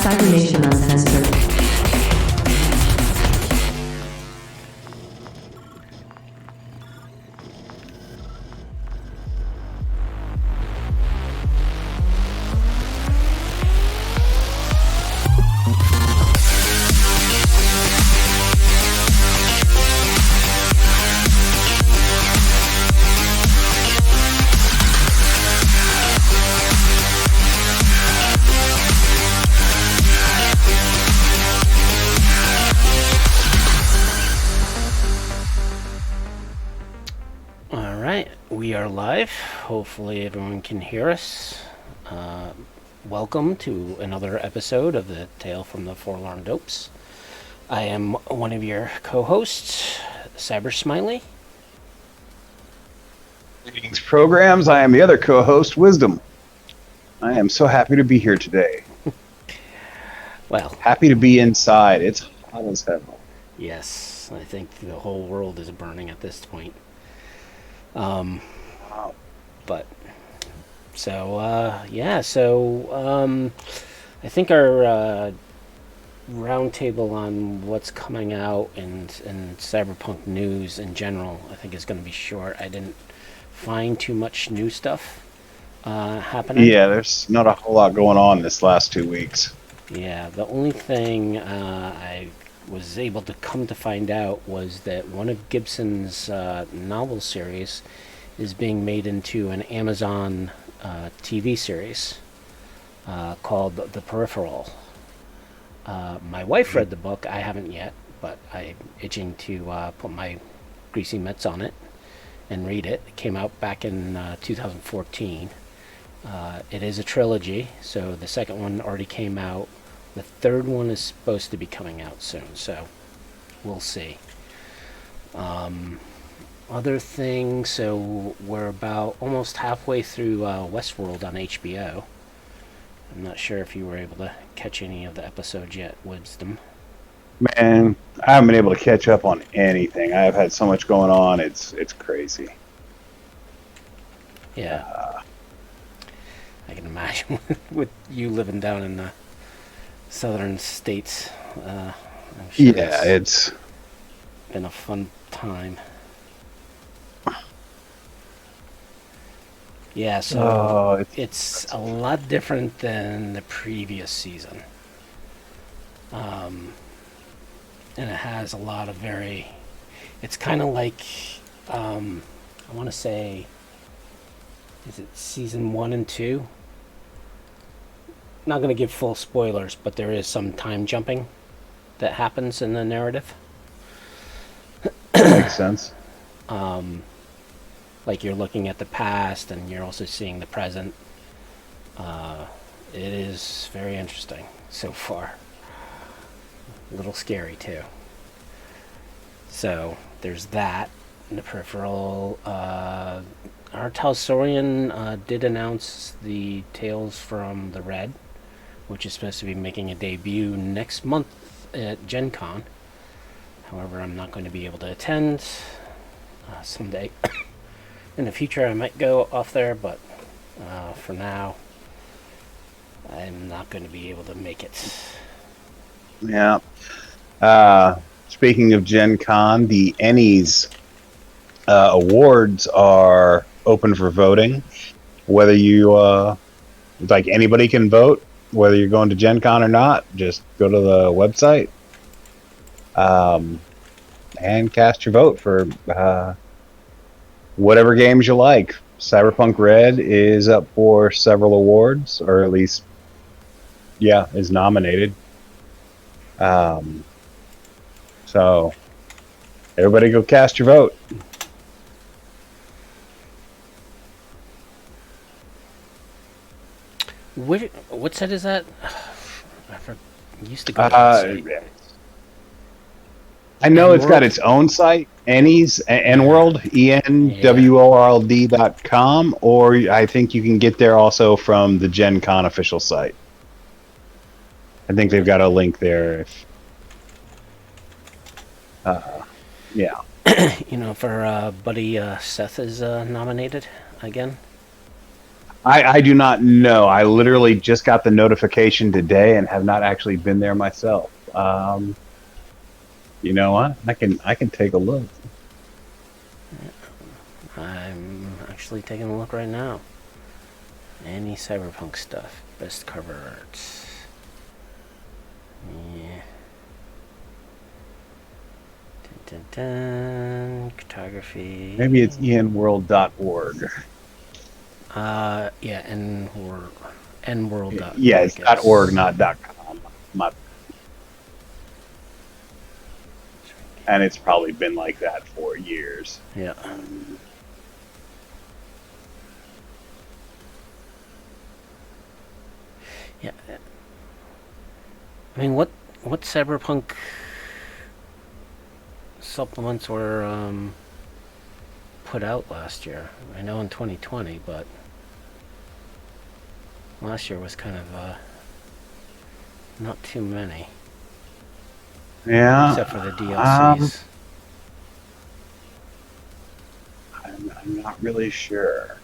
Cybernation Uncensored. We are live. Hopefully everyone can hear us. Welcome to another episode of the Tale from the Forlorn Dopes. I am one of your co-hosts, Cybersmily. Greetings, programs. I am the other co-host, Wisdom. I am so happy to be here today. Well, happy to be inside. It's hot as hell. Yes, I think the whole world is burning at this point. But so I think our roundtable on what's coming out and Cyberpunk news in general, I think is going to be short. I didn't find too much new stuff happening. Yeah, there's not a whole lot going on this last 2 weeks. Yeah, the only thing I was able to come to find out was that one of Gibson's novel series is being made into an Amazon TV series called The Peripheral. My wife read the book. I haven't yet, but I'm itching to put my greasy mitts on it and read it. It came out back in 2014. It is a trilogy, so the second one already came out. The third one is supposed to be coming out soon, so we'll see. Other things, so we're about almost halfway through Westworld on HBO. I'm not sure if you were able to catch any of the episodes yet, Wisdom. Man, I haven't been able to catch up on anything. I've had so much going on. It's crazy. Yeah. I can imagine with you living down in the southern states. I'm sure it's been a fun time. Yeah, so it's a lot different than the previous season. And it has a lot of it's kind of like, I want to say, is it season 1 and 2? Not going to give full spoilers, but there is some time jumping that happens in the narrative. Makes sense. Like you're looking at the past and you're also seeing the present. It is very interesting so far. A little scary too. So there's that. In the Peripheral, our Talsorian did announce the Tales from the Red, which is supposed to be making a debut next month at Gen Con. However, I'm not going to be able to attend someday. In the future, I might go off there, but for now, I'm not going to be able to make it. Yeah. Speaking of Gen Con, the Ennies awards are open for voting. Whether you, anybody can vote, whether you're going to Gen Con or not, just go to the website and cast your vote for whatever games you like. Cyberpunk Red is up for several awards, or at least, is nominated. So, everybody go cast your vote. What site is that? I used to go to that site. I know it's got its own site, Ennies, N-World, ENWORLD.com, or I think you can get there also from the Gen Con official site. I think they've got a link there. If our buddy Seth is nominated again. I do not know. I literally just got the notification today and have not actually been there myself. You know what? I can take a look. I'm actually taking a look right now. Any Cyberpunk stuff. Best cover art. Yeah. Dun, dun, dun. Photography. Maybe it's enworld.org. Yeah, nworld. Yeah, it's .org, not .com. And it's probably been like that for years. Yeah. Yeah. I mean, what Cyberpunk supplements were put out last year? I know in 2020, but last year was kind of not too many. Yeah. Except for the DLCs. I'm not really sure.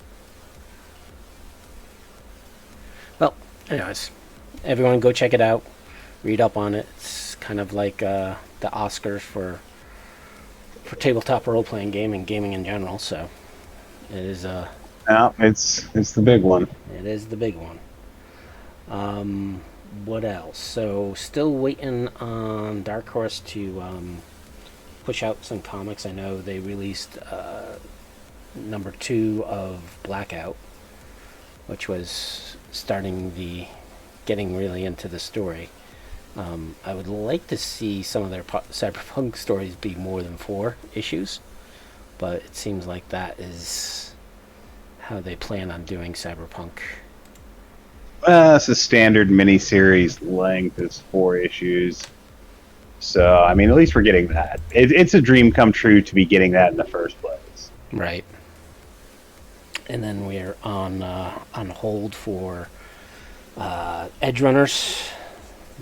Well, anyways, everyone go check it out. Read up on it. It's kind of like the Oscars for tabletop role-playing game and gaming in general. So it is. Yeah, it's the big one. It is the big one. What else? So still waiting on Dark Horse to push out some comics. I know they released number 2 of Blackout, which was getting really into the story. I would like to see some of their Cyberpunk stories be more than 4 issues, but it seems like that is how they plan on doing Cyberpunk. It's a standard miniseries length is 4 issues. So, I mean, at least we're getting that. It's a dream come true to be getting that in the first place. Right. And then we're on hold for Edgerunners,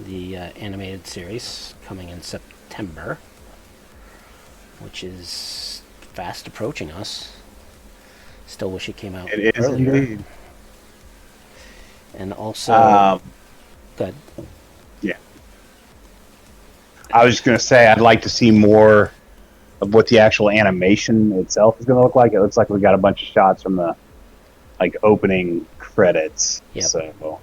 the animated series, coming in September, which is fast approaching us. Still wish it came out It is earlier. indeed. And also, good. Yeah. I was just going to say, I'd like to see more of what the actual animation itself is going to look like. It looks like we got a bunch of shots from the opening credits. Yep. So.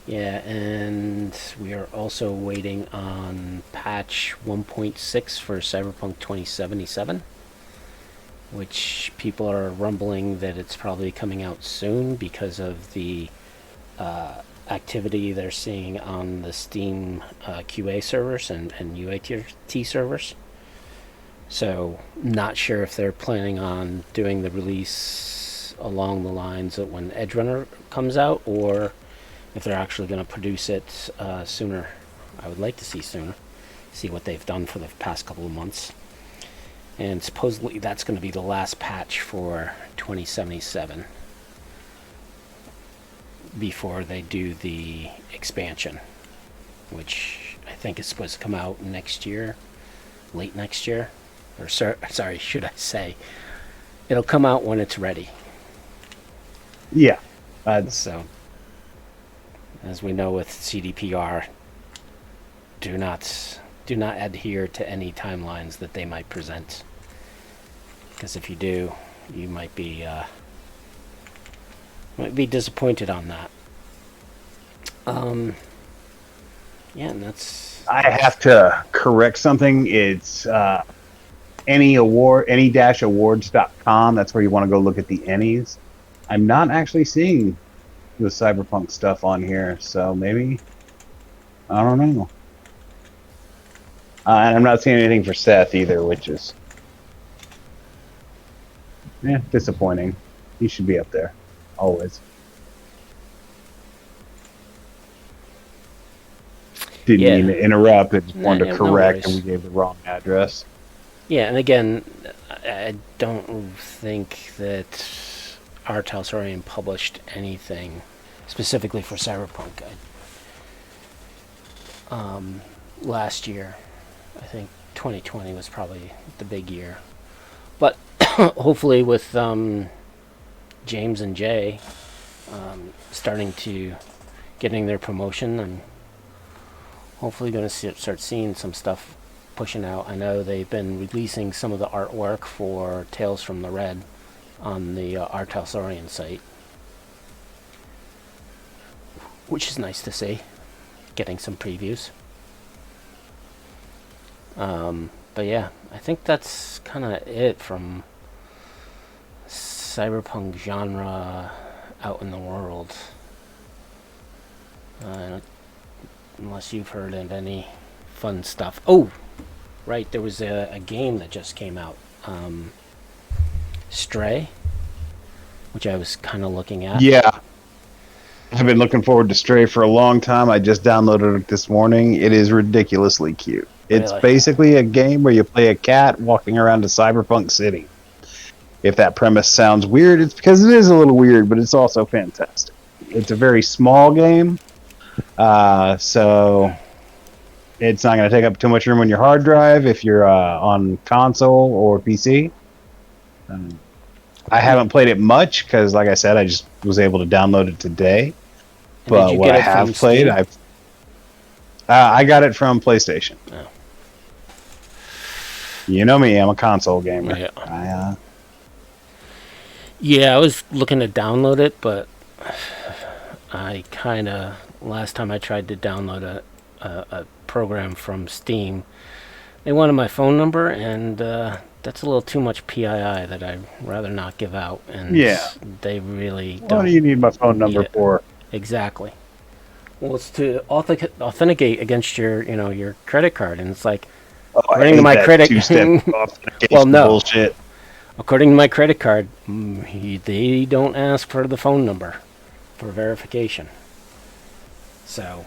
Yeah, and we are also waiting on patch 1.6 for Cyberpunk 2077, which people are rumbling that it's probably coming out soon because of the activity they're seeing on the Steam QA servers and UAT servers. So, not sure if they're planning on doing the release along the lines of when Edgerunner comes out, or if they're actually going to produce it sooner. I would like to see sooner, see what they've done for the past couple of months. And supposedly that's going to be the last patch for 2077 before they do the expansion, which I think is supposed to come out next year, late next year. Or sorry, should I say, it'll come out when it's ready. Yeah. So, as we know with CDPR, do not adhere to any timelines that they might present. Because if you do, you might be disappointed on that. Yeah, and that's. I have to correct something. It's any-awards.com. That's where you want to go look at the Ennies. I'm not actually seeing the Cyberpunk stuff on here, so maybe, I don't know. And I'm not seeing anything for Seth either, which is disappointing. He should be up there, always. Didn't mean to interrupt. I just wanted to correct, and we gave the wrong address. Yeah, and again, I don't think that our Talsorian published anything specifically for Cyberpunk. Last year, I think 2020 was probably the big year. But hopefully with James and Jay starting to getting their promotion. I'm hopefully going to start seeing some stuff pushing out. I know they've been releasing some of the artwork for Tales from the Red on the Artelsorian site, which is nice to see. Getting some previews. But yeah, I think that's kind of it from cyberpunk genre out in the world. Unless you've heard of any fun stuff. Oh, right, there was a game that just came out. Stray, which I was kind of looking at. Yeah. I've been looking forward to Stray for a long time. I just downloaded it this morning. It is ridiculously cute. It's basically a game where you play a cat walking around a cyberpunk city. If that premise sounds weird, it's because it is a little weird, but it's also fantastic. It's a very small game, so it's not going to take up too much room on your hard drive if you're on console or PC. I haven't played it much because, like I said, I just was able to download it today. But what I have played, I got it from PlayStation. Oh. You know me, I'm a console gamer. Yeah. I was looking to download it, but I kind of, last time I tried to download a program from Steam, they wanted my phone number, and that's a little too much PII that I'd rather not give out. And they really don't. What do you need my phone number for? Exactly. Well, it's to authenticate against your credit card, and it's like, according to my credit, well, no. Bullshit. According to my credit card, they don't ask for the phone number for verification. So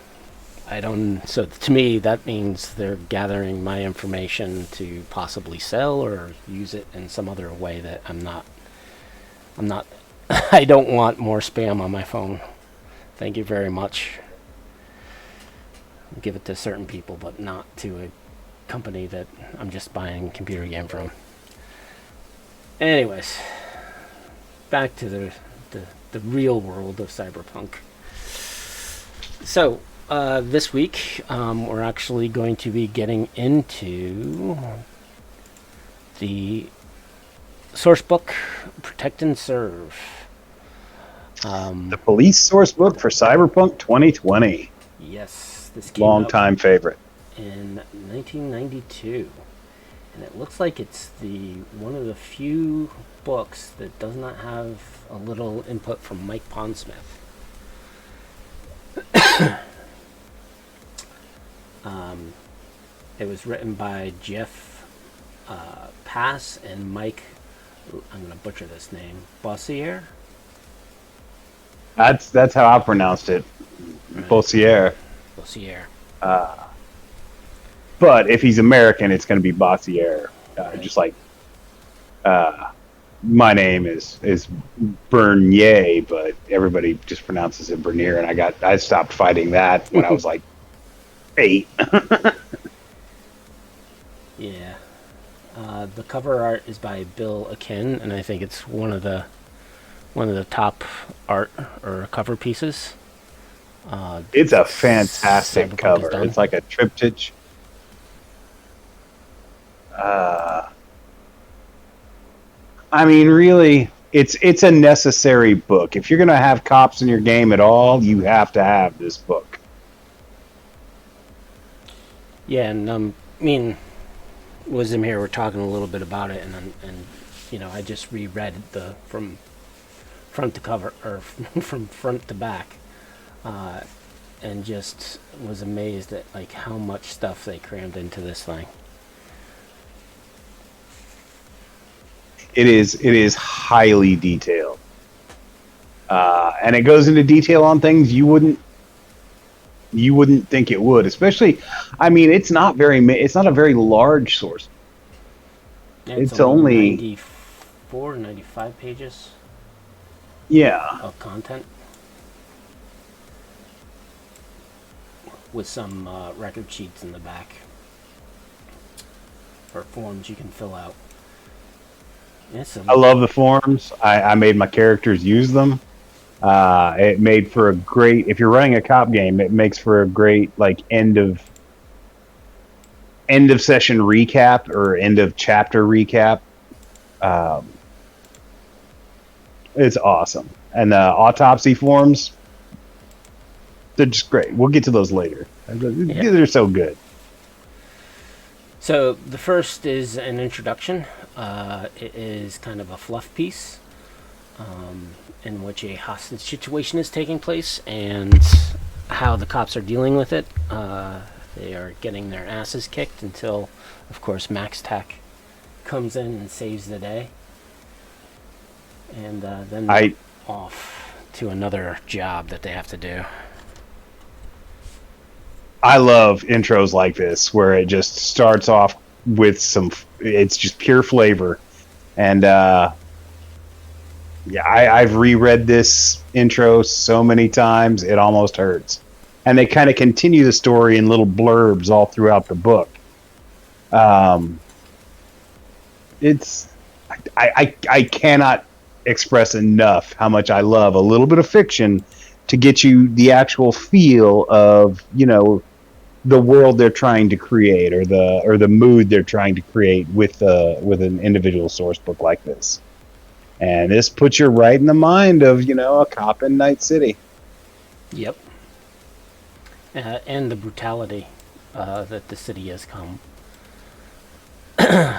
So to me, that means they're gathering my information to possibly sell or use it in some other way that I'm not. I don't want more spam on my phone. Thank you very much. Give it to certain people, but not to a company that I'm just buying a computer game from. Anyways, back to the real world of Cyberpunk. So, this week, we're actually going to be getting into the source book, Protect and Serve. The police source book for Cyberpunk 2020. Yes, this came Long-time favorite. In 1992. And it looks like it's one of the few books that does not have a little input from Mike Pondsmith. It was written by Jeff Pass and Mike, I'm going to butcher this name, Bossier? That's how I pronounced it. Right. Bossier. But if he's American, it's going to be Bossier. Right. Just like my name is Bernier, but everybody just pronounces it Bernier, and I stopped fighting that when I was like 8. Yeah. The cover art is by Bill Akin, and I think it's one of the top art or cover pieces. It's a fantastic cover. It's like a triptych. I mean, really, it's a necessary book. If you're going to have cops in your game at all, you have to have this book. Yeah, and I mean, Wisdom here, we're talking a little bit about it, and I just reread from front to cover, or from front to back, and just was amazed at like how much stuff they crammed into this thing. It is highly detailed, and it goes into detail on things you wouldn't think it would. Especially, I mean, it's not a very large source. Yeah, it's only 94, 95 pages. Yeah. Of content, with some record sheets in the back, or forms you can fill out. It's I love the forms. I made my characters use them. It made for a great. If you're running a cop game, it makes for a great like end of session recap or end of chapter recap. Um, it's awesome. And the autopsy forms, they're just great. We'll get to those later. yeah. They're so good. So the first is an introduction. It is kind of a fluff piece in which a hostage situation is taking place and how the cops are dealing with it. They are getting their asses kicked until, of course, Max Tech comes in and saves the day. And then off to another job that they have to do. I love intros like this where it just starts off with it's just pure flavor. And yeah, I've reread this intro so many times, it almost hurts. And they kind of continue the story in little blurbs all throughout the book. It's I cannot express enough how much I love a little bit of fiction to get you the actual feel of, you know, the world they're trying to create or the mood they're trying to create with an individual source book like this. And this puts you right in the mind of, you know, a cop in Night City. Yep. And the brutality that the city has come.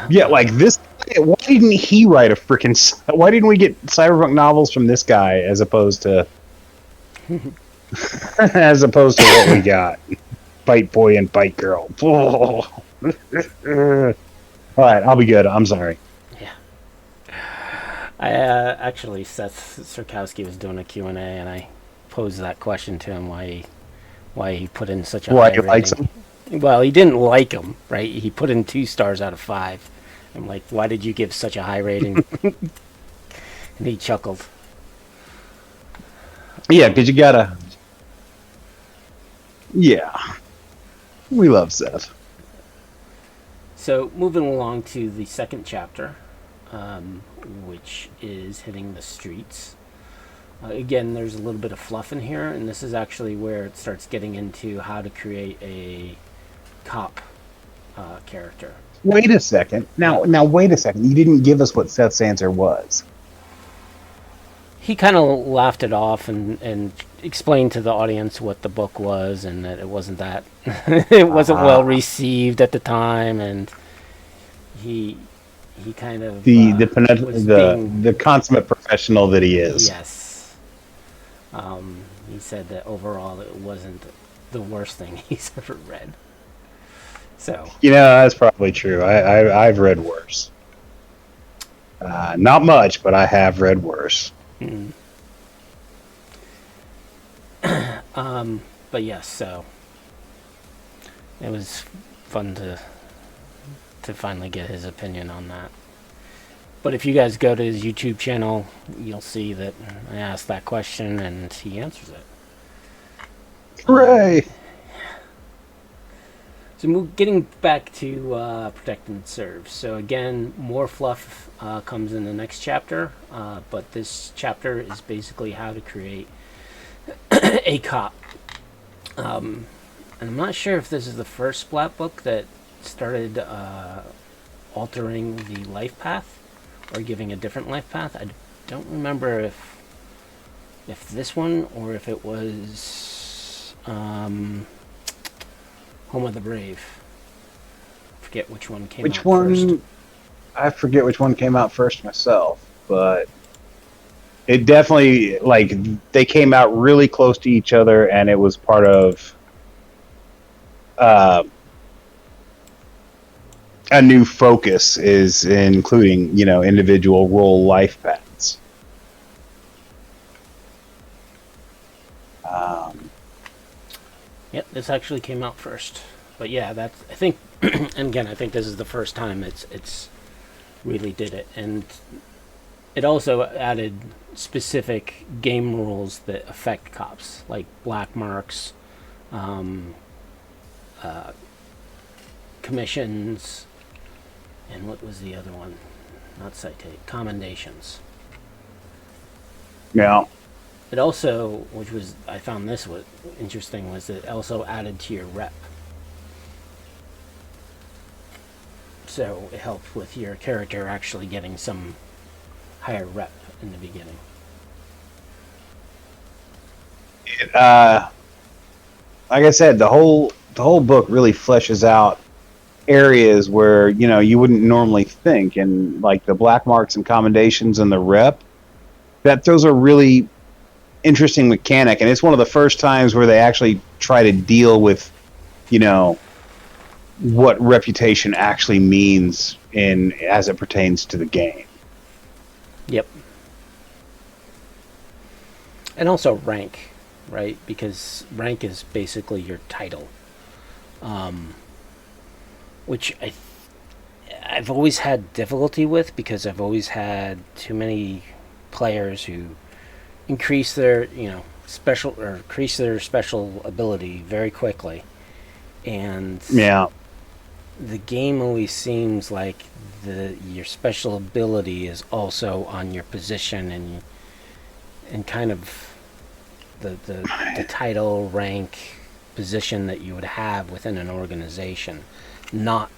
Yeah, like this. Why didn't he write a freaking? Why didn't we get cyberpunk novels from this guy as opposed to what we got? Bite boy and bite girl. All right, I'll be good. I'm sorry. Yeah. I actually, Seth Sarkowski was doing a Q&A, and I posed that question to him why he put in such a high rating. Likes him? Well, he didn't like him, right? He put in 2 stars out of 5. I'm like, why did you give such a high rating? And he chuckled. Yeah, because you gotta. Yeah, we love Seth. So moving along to the second chapter, which is hitting the streets. Again, there's a little bit of fluff in here, and this is actually where it starts getting into how to create a cop character. Wait a second. Now, wait a second. You didn't give us what Seth's answer was. He kind of laughed it off and explained to the audience what the book was and that it wasn't that it wasn't well received at the time, and he kind of the consummate professional that he is. Yes. He said that overall it wasn't the worst thing he's ever read. So, you know, that's probably true. I've read worse. Not much, but I have read worse. Mm. But yes, so it was fun to finally get his opinion on that. But if you guys go to his YouTube channel, you'll see that I asked that question and he answers it. Hooray! So getting back to Protect and Serve. So again, more fluff comes in the next chapter, but this chapter is basically how to create a cop. And I'm not sure if this is the first Splat book that started altering the life path or giving a different life path. I don't remember if this one or if it was Home of the Brave. I forget which one came out first. I forget which one came out first myself, but it definitely, like, they came out really close to each other, and it was part of a new focus is including, you know, individual role life paths. Yep, this actually came out first. But yeah, that's, I think, and again, I think this is the first time it's really did it. And it also added specific game rules that affect cops, like black marks, commissions, and what was the other one? not citation, commendations. Yeah. It also, which was, I found this was interesting, was that it also added to your rep. So it helped with your character actually getting some higher rep in the beginning. Like I said, the whole book really fleshes out areas where you wouldn't normally think, and like the black marks and commendations and the rep. Those are really interesting mechanic, and it's one of the first times where they actually try to deal with what reputation actually means as it pertains to the game. Yep. And also rank, right? Because rank is basically your title, which I've always had difficulty with, because I've always had too many players who increase their increase their special ability very quickly, and Yeah. the game always seems like your special ability is also on your position and kind of the title, rank, position that you would have within an organization, not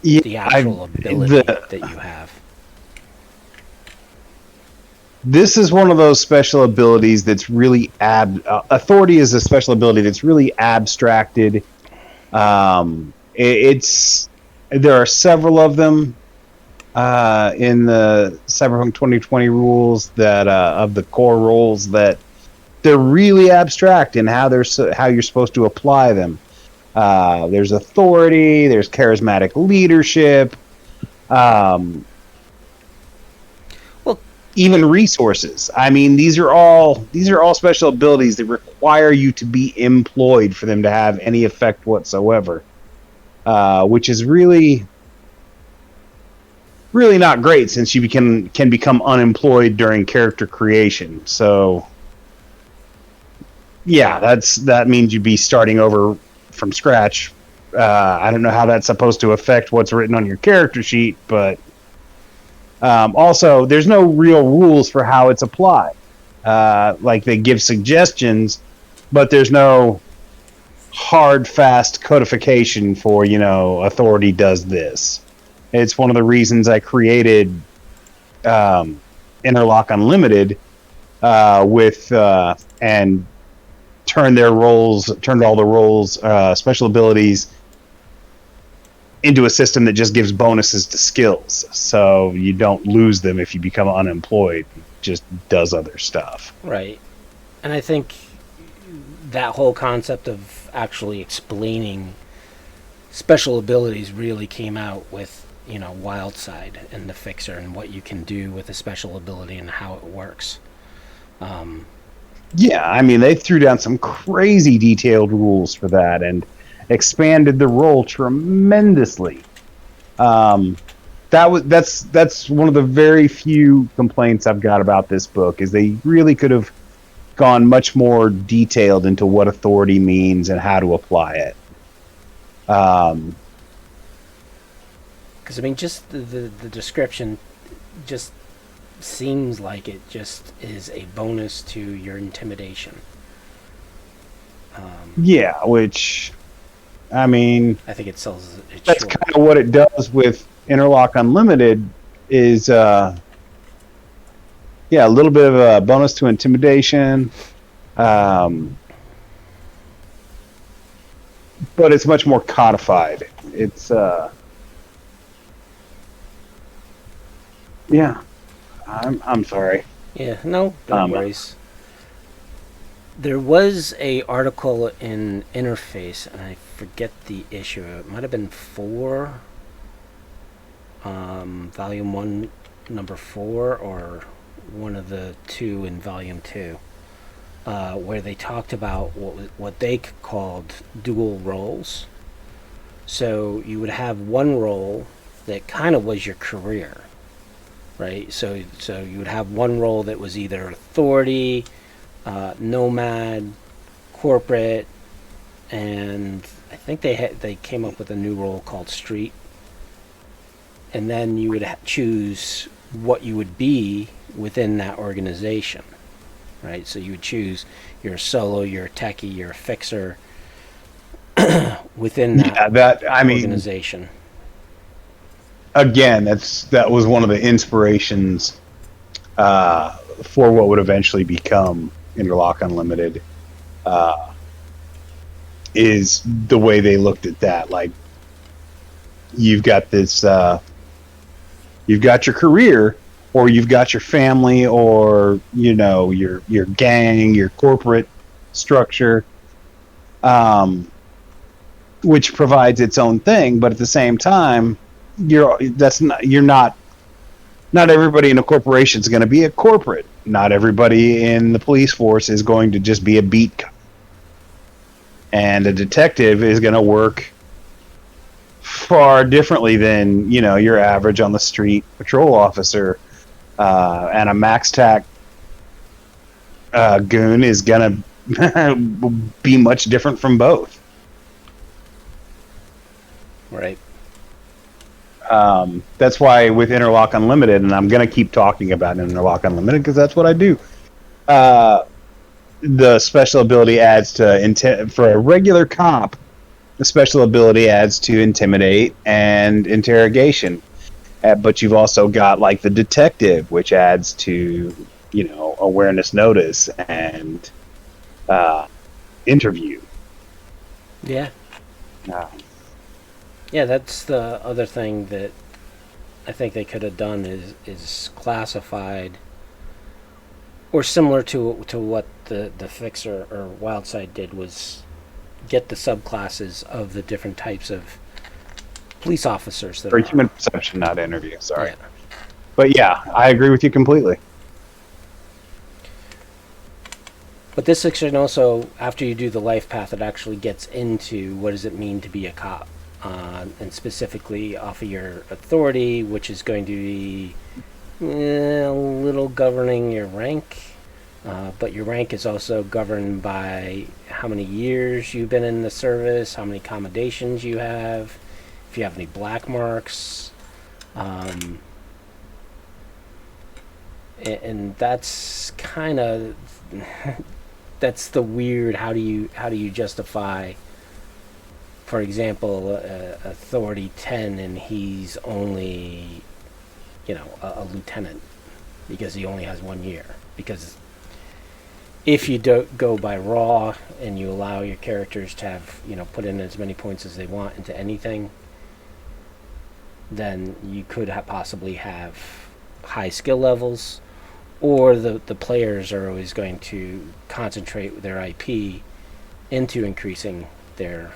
the actual ability that you have. This is one of those special abilities that's really authority is a special ability that's really abstracted. There are several of them in the Cyberpunk 2020 rules that of the core rules that they're really abstract in how you're supposed to apply them. There's authority, there's charismatic leadership, even resources. I mean, these are all special abilities that require you to be employed for them to have any effect whatsoever, which is really not great, since you can become unemployed during character creation. So yeah, that means you'd be starting over from scratch. I don't know how that's supposed to affect what's written on your character sheet, but also there's no real rules for how it's applied. Like, they give suggestions, but there's no hard, fast codification for, authority does this. It's one of the reasons I created Interlock Unlimited and turned all the roles, special abilities, into a system that just gives bonuses to skills, so you don't lose them if you become unemployed. It just does other stuff. Right. And I think that whole concept of actually explaining special abilities really came out with, Wildside and the Fixer, and what you can do with a special ability and how it works. Yeah, I mean, they threw down some crazy detailed rules for that and expanded the role tremendously. That's one of the very few complaints I've got about this book, is they really could have gone much more detailed into what authority means and how to apply it. Because I mean, just the description just seems like it just is a bonus to your intimidation. Yeah, which, I mean, I think it sells it that's short. kind of what it does with Interlock Unlimited, is a little bit of a bonus to intimidation, but it's much more codified. It's I'm sorry. Yeah, no worries. There was a article in Interface, and I forget the issue. It might have been 4, Volume 1, Number 4, or one of the 2 in Volume 2, where they talked about what they called dual roles. So you would have one role that kind of was your career, right? So you would have one role that was either authority, nomad, corporate, and I think they came up with a new role called street. And then you would choose what you would be within that organization, right? So you would choose you're a solo, you're a techie, you're a fixer within that organization. Again, that was one of the inspirations for what would eventually become Interlock Unlimited. Is the way they looked at that. Like, you've got this, you've got your career, or you've got your family, or your gang, your corporate structure, which provides its own thing. But at the same time, not everybody in a corporation is going to be a corporate. Not everybody in the police force is going to just be a beat cop. And a detective is going to work far differently than, your average on the street patrol officer. And a max tac goon is going to be much different from both. Right. That's why with Interlock Unlimited, and I'm going to keep talking about Interlock Unlimited because that's what I do. The special ability adds to for a regular cop. The special ability adds to intimidate and interrogation, but you've also got like the detective, which adds to awareness, notice, and interview. Yeah. Yeah, that's the other thing that I think they could have done is classified, or similar to what the Fixer or Wildside did, was get the subclasses of the different types of police officers that for human perception, not interview. Sorry, yeah. But yeah, I agree with you completely. But this section also, after you do the life path, it actually gets into what does it mean to be a cop, and specifically off of your authority, which is going to be a little governing your rank. But your rank is also governed by how many years you've been in the service, how many commendations you have, if you have any black marks, and that's kind of that's the weird. How do you justify? For example, authority 10, and he's only, a lieutenant because he only has 1 year. Because if you don't go by raw and you allow your characters to have, put in as many points as they want into anything, then you could possibly have high skill levels, or the players are always going to concentrate their IP into increasing their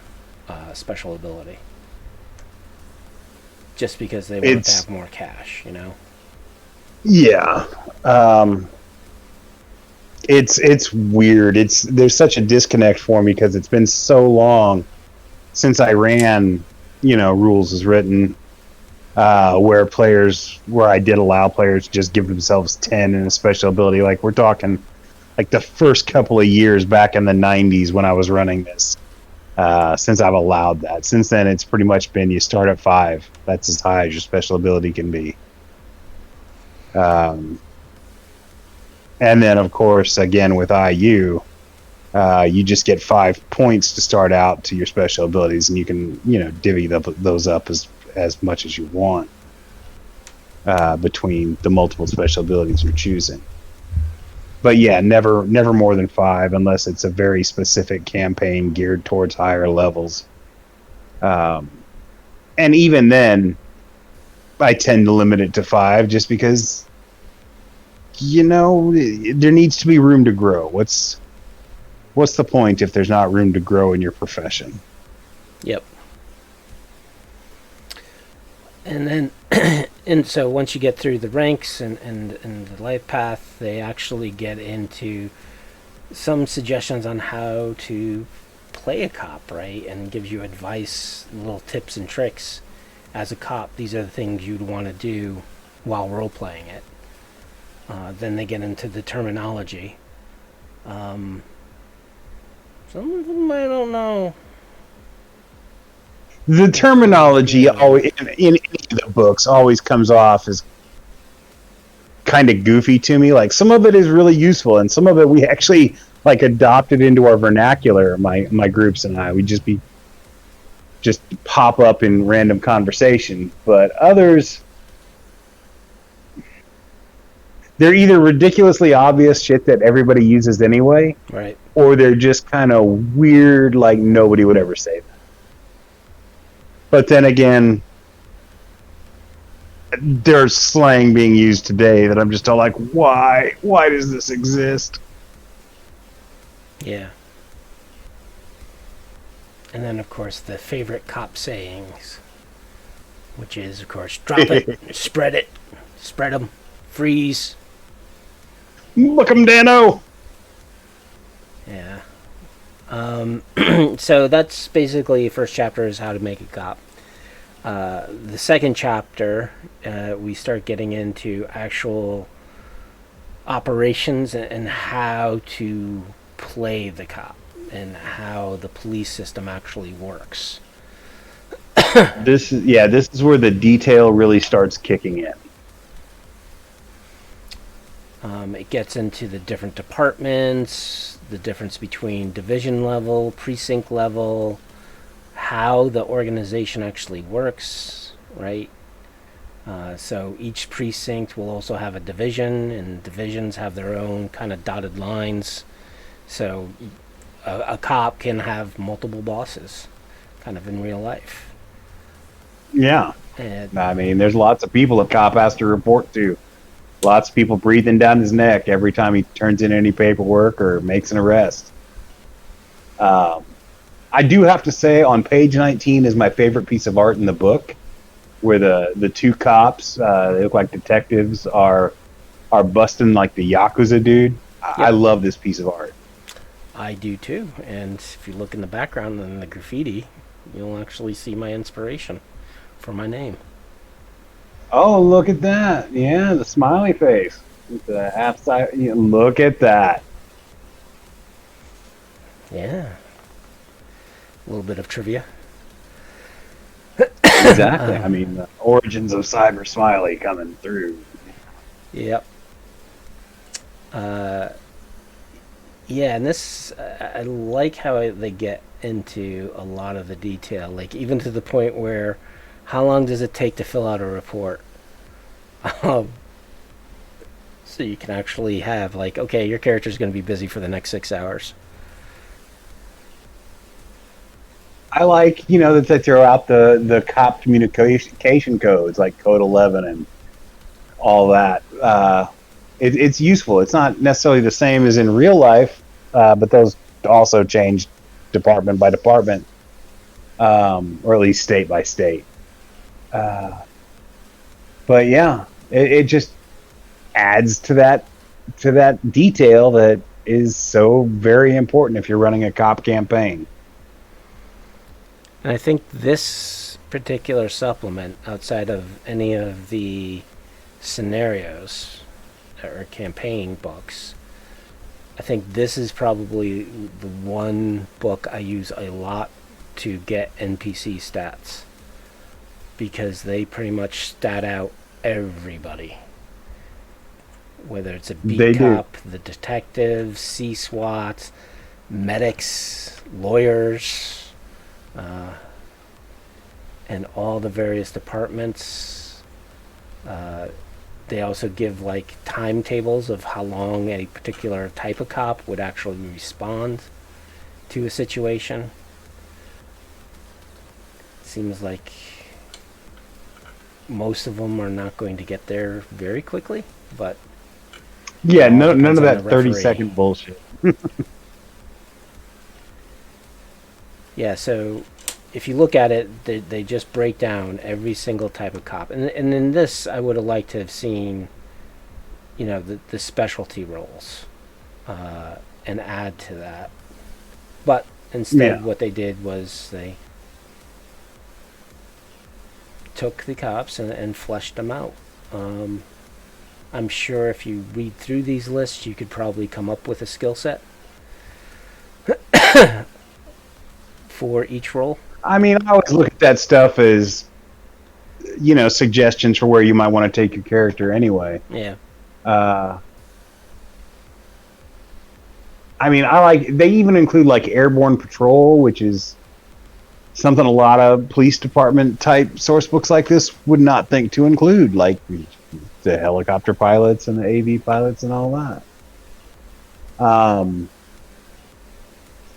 special ability. Just because they want to have more cash, Yeah. It's weird. There's such a disconnect for me because it's been so long since I ran, rules as written, where I did allow players to just give themselves 10 in a special ability. Like, we're talking like the first couple of years back in the 90s when I was running this, since I've allowed that. Since then, it's pretty much been you start at 5. That's as high as your special ability can be. And then, of course, again, with IU, you just get 5 points to start out to your special abilities, and you can, divvy those up as much as you want between the multiple special abilities you're choosing. But yeah, never more than 5 unless it's a very specific campaign geared towards higher levels. And even then, I tend to limit it to 5 just because, there needs to be room to grow. What's the point if there's not room to grow in your profession? Yep. And then, and so once you get through the ranks and the life path, they actually get into some suggestions on how to play a cop, right? And gives you advice, little tips and tricks. As a cop, these are the things you'd want to do while role-playing it. Then they get into the terminology. Some of them I don't know. The terminology always, in any of the books always comes off as kind of goofy to me. Like some of it is really useful, and some of it we actually like adopted into our vernacular. My groups and I, we just pop up in random conversation. But others, they're either ridiculously obvious shit that everybody uses anyway, Right. or they're just kind of weird, like nobody would ever say that. But then again, there's slang being used today that I'm just all like, why? Why does this exist? Yeah. And then, of course, the favorite cop sayings, which is, of course, drop it, spread 'em, freeze. Look 'em, Dano! Yeah. So that's basically first chapter is how to make a cop. The second chapter, we start getting into actual operations and how to play the cop and how the police system actually works. This is where the detail really starts kicking in. It gets into the different departments, the difference between division level, precinct level, how the organization actually works, right? So each precinct will also have a division, and divisions have their own kind of dotted lines. So a cop can have multiple bosses, kind of in real life. Yeah. And I mean, there's lots of people a cop has to report to. Lots of people breathing down his neck every time he turns in any paperwork or makes an arrest. I do have to say, on page 19 is my favorite piece of art in the book, where the two cops, they look like detectives, are busting like the Yakuza dude. Yep. I love this piece of art. I do too. And if you look in the background in the graffiti, you'll actually see my inspiration for my name. Oh, look at that. Yeah, the smiley face. With the half side. Yeah, look at that. Yeah. A little bit of trivia. Exactly. I mean, the origins of Cybersmily coming through. Yep. Yeah, and this, I like how they get into a lot of the detail, like even to the point where how long does it take to fill out a report? So you can actually have, like, okay, your character's going to be busy for the next 6 hours. I like, that they throw out the cop communication codes, like Code 11 and all that. It's useful. It's not necessarily the same as in real life, but those also change department by department, or at least state by state. But yeah, it just adds to that detail that is so very important if you're running a cop campaign. And I think this particular supplement, outside of any of the scenarios or campaign books, I think this is probably the one book I use a lot to get NPC stats, because they pretty much stat out everybody. Whether it's a beat cop, the detectives, C-SWAT, medics, lawyers, and all the various departments. They also give like timetables of how long a particular type of cop would actually respond to a situation. Seems like most of them are not going to get there very quickly, but yeah, none of that 30-second bullshit. Yeah, so if you look at it, they just break down every single type of cop. And in this, I would have liked to have seen, the specialty roles and add to that. But instead, what they did was they took the cops and fleshed them out. I'm sure if you read through these lists, you could probably come up with a skill set for each role. I mean, I always look at that stuff as, suggestions for where you might want to take your character anyway. Yeah. Uh, I mean, I like. They even include like airborne patrol, which is something a lot of police department type source books like this would not think to include, like the helicopter pilots and the AV pilots and all that.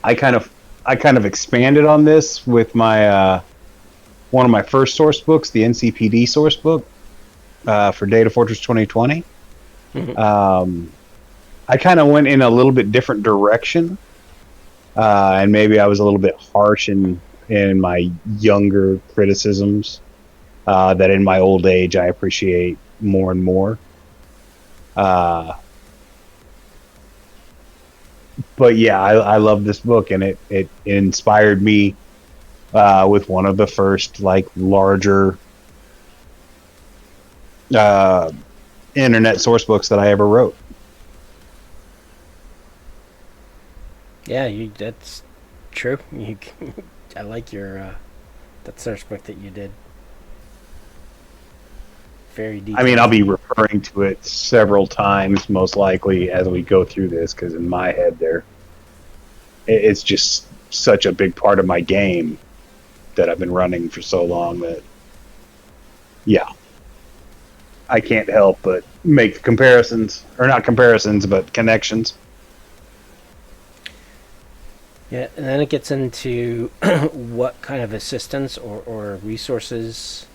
I kind of expanded on this with my one of my first source books, the NCPD source book for Datafortress2020. I kind of went in a little bit different direction, and maybe I was a little bit harsh in my younger criticisms that in my old age I appreciate more and more. But yeah, I love this book, and it inspired me with one of the first like larger internet source books that I ever wrote. Yeah, that's true. I like your that source book that you did. Very detailed. I mean, I'll be referring to it several times, most likely, as we go through this, because in my head, it's just such a big part of my game that I've been running for so long that, yeah, I can't help but make comparisons, or not comparisons, but connections. Yeah, and then it gets into what kind of assistance or resources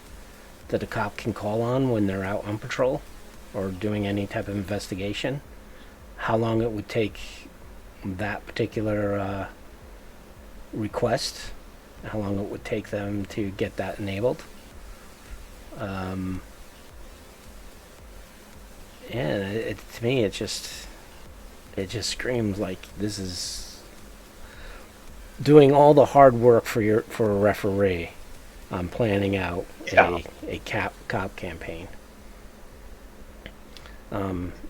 that a cop can call on when they're out on patrol or doing any type of investigation. How long it would take that particular request. How long it would take them to get that enabled. To me, it just screams like this is doing all the hard work for a referee on planning out a cop campaign.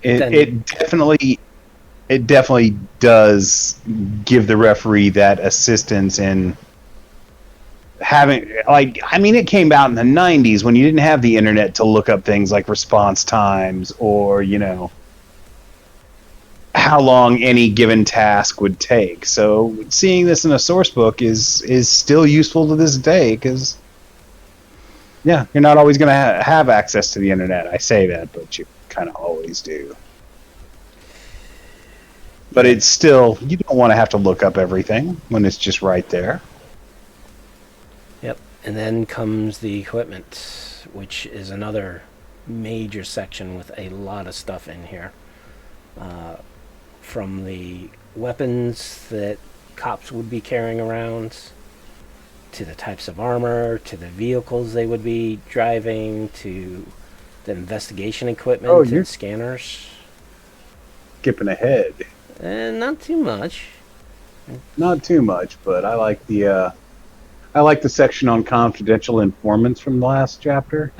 It definitely does give the referee that assistance in having, like, I mean, it came out in the 90s when you didn't have the internet to look up things like response times or, you know, how long any given task would take. So seeing this in a source book is still useful to this day because, yeah, you're not always going to have access to the internet. I say that, but you kind of always do. But it's still, you don't want to have to look up everything when it's just right there. Yep. And then comes the equipment, which is another major section with a lot of stuff in here. From the weapons that cops would be carrying around, to the types of armor, to the vehicles they would be driving, to the investigation equipment and scanners. Skipping ahead. Not too much. Not too much, but I like the section on confidential informants from the last chapter.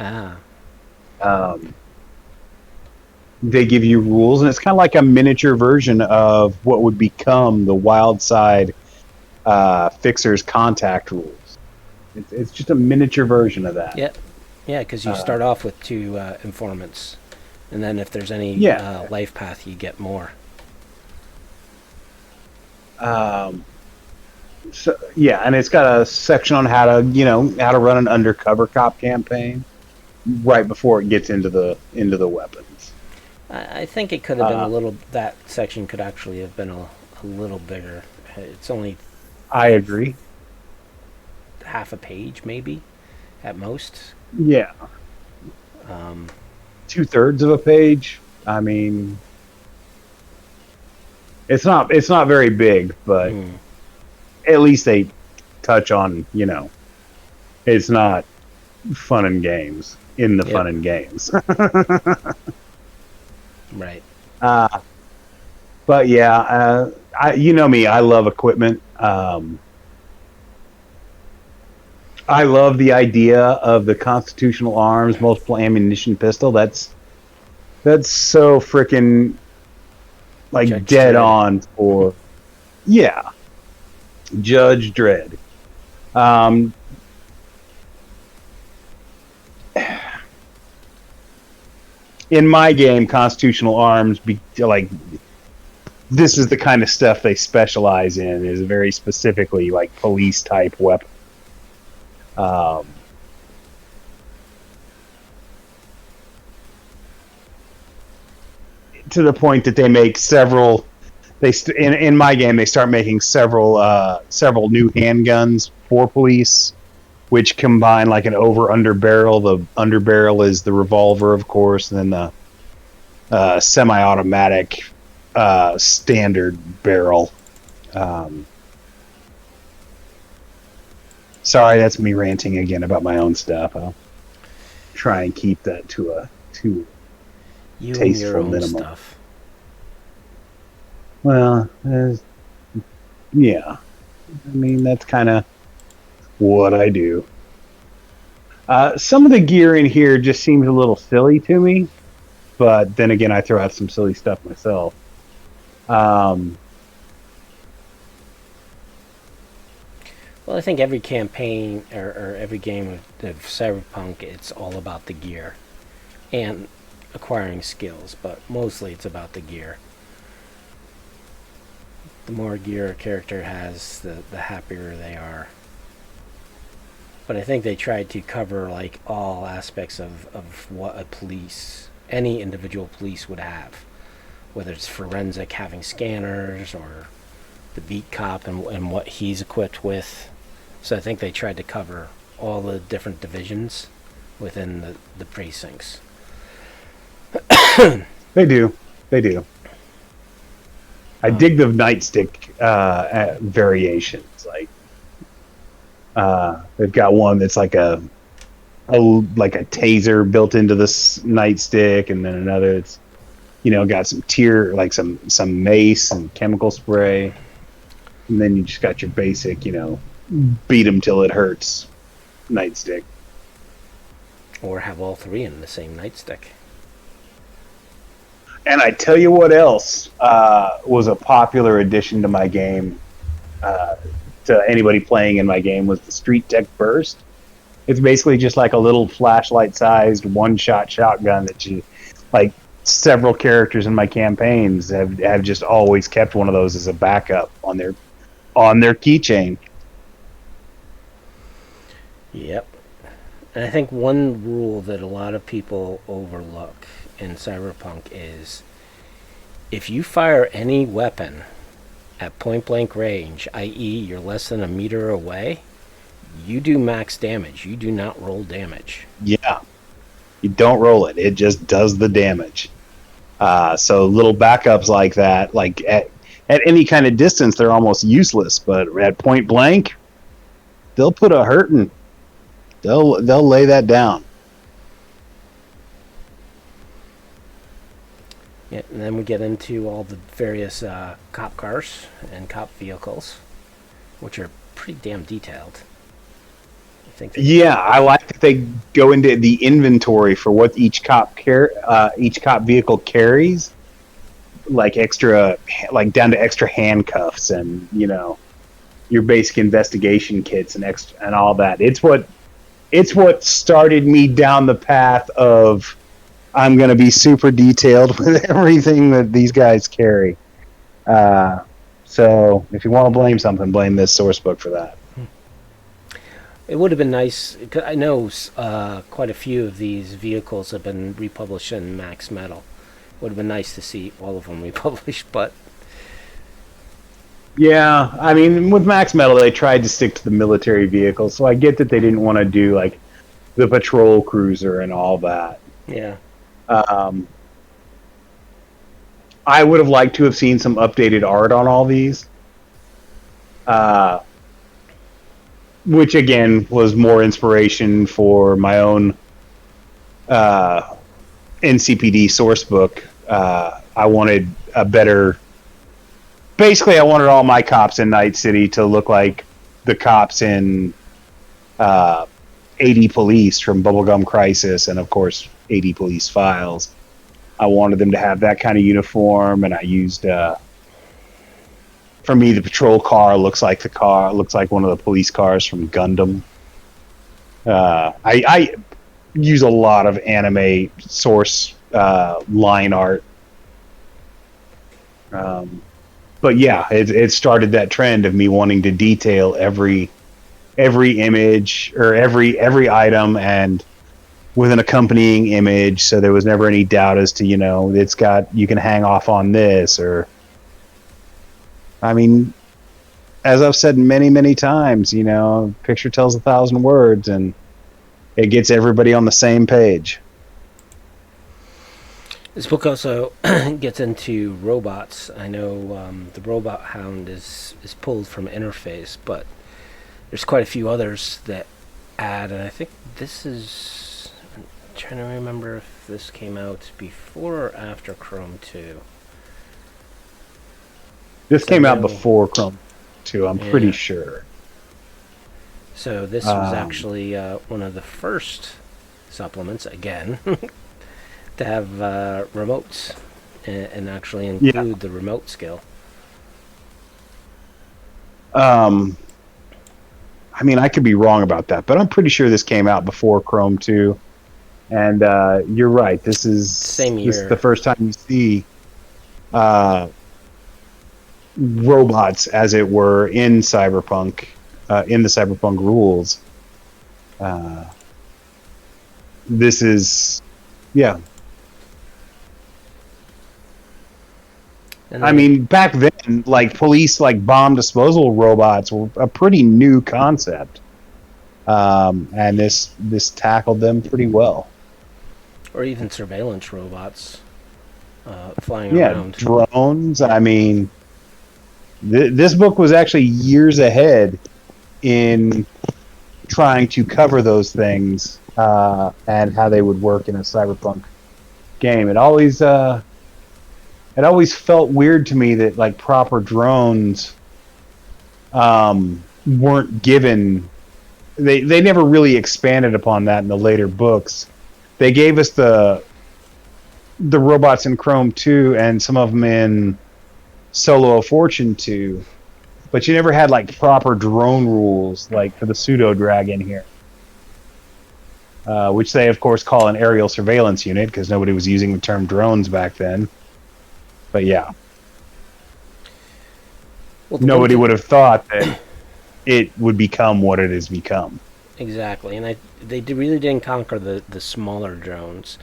They give you rules, and it's kind of like a miniature version of what would become the Wild Side Fixer's contact rules. It's just a miniature version of that. Yeah, because you start off with 2 informants, and then if there's any life path, you get more. So yeah, and it's got a section on how to run an undercover cop campaign right before it gets into the weapons. I think it could have been a little. That section could actually have been a little bigger. It's only. I agree. Half a page, maybe, at most. Yeah. 2/3 of a page. I mean, it's not very big, but at least they touch on, it's not fun and games in the fun and games. Right. But yeah, you know me, I love equipment. I love the idea of the constitutional arms, multiple ammunition pistol. That's so freaking like Judge dead Dredd. On for Judge Dredd. in my game, constitutional arms, this is the kind of stuff they specialize in. Is very specifically like police type weapon. To the point that they make several. In my game, they start making several new handguns for police, which combine like an over-under barrel. The under barrel is the revolver, of course, and then the semi-automatic standard barrel. Sorry, that's me ranting again about my own stuff. I'll try and keep that to a tasteful minimum. Stuff. Well, yeah. I mean, that's kind of what I do. Some of the gear in here just seems a little silly to me, but then again, I throw out some silly stuff myself. Well, I think every campaign or every game of Cyberpunk, it's all about the gear and acquiring skills, but mostly it's about the gear. The more gear a character has, the happier they are. But I think they tried to cover like all aspects of what any individual police would have. Whether it's forensic having scanners or the beat cop and what he's equipped with. So I think they tried to cover all the different divisions within the precincts. They do. I dig the nightstick variations. Like, they've got one that's like a taser built into this nightstick, and then another that's got some mace and chemical spray, and then you just got your basic beat them till it hurts nightstick. Or have all three in the same nightstick. And I tell you what else was a popular addition to my game, to anybody playing in my game, was the Street Tech Burst. It's basically just like a little flashlight-sized one-shot shotgun that several characters in my campaigns have just always kept one of those as a backup on their keychain. Yep. And I think one rule that a lot of people overlook in Cyberpunk is if you fire any weapon at point blank range, i.e. you're less than a meter away, you do max damage. You do not roll damage. Yeah. You don't roll it. It just does the damage. So little backups like that, like at any kind of distance, they're almost useless. But at point blank, they'll put a hurting. They'll lay that down. Yeah, and then we get into all the various cop cars and cop vehicles, which are pretty damn detailed. I like that they go into the inventory for what each cop vehicle carries, like down to extra handcuffs and your basic investigation kits and all that. It's what started me down the path of I'm going to be super detailed with everything that these guys carry. So if you want to blame something, blame this source book for that. It would have been nice, cause I know quite a few of these vehicles have been republished in Max Metal. It would have been nice to see all of them republished, but... Yeah, I mean, with Max Metal, they tried to stick to the military vehicles, so I get that they didn't want to do, like, the patrol cruiser and all that. Yeah. I would have liked to have seen some updated art on all these. Which, again, was more inspiration for my own NCPD source book. I wanted a better... Basically, I wanted all my cops in Night City to look like the cops in 80 Police from Bubblegum Crisis and, of course, 80 Police Files. I wanted them to have that kind of uniform, and I used... For me, the patrol car looks like one of the police cars from Gundam. I use a lot of anime source line art. But yeah, it started that trend of me wanting to detail every image or every item and with an accompanying image, so there was never any doubt as to, it's got, you can hang off on this, or I mean, as I've said many, many times, picture tells 1,000 words, and it gets everybody on the same page. This book also gets into robots. I know the Robot Hound is pulled from Interface, but there's quite a few others that add, and I think this is... I'm trying to remember if this came out before or after Chrome 2. This came out before Chrome 2, I'm pretty sure. So this was actually one of the first supplements, again, to have remotes and actually include the remote skill. I mean, I could be wrong about that, but I'm pretty sure this came out before Chrome 2. And you're right. This is same year. This is the first time you see robots, as it were, in Cyberpunk, in the Cyberpunk rules. This is, yeah. I mean, back then, like police, like bomb disposal robots were a pretty new concept, and this tackled them pretty well. Or even surveillance robots flying around. Yeah, drones. I mean, this book was actually years ahead in trying to cover those things and how they would work in a Cyberpunk game. It always felt weird to me that like proper drones weren't given. They never really expanded upon that in the later books. They gave us the robots in Chrome 2 and some of them in Solo of Fortune 2, but you never had like proper drone rules like for the pseudo dragon here, which they of course call an aerial surveillance unit because nobody was using the term drones back then. But yeah, nobody would have thought that it would become what it has become. Exactly, and they really didn't conquer the smaller drones.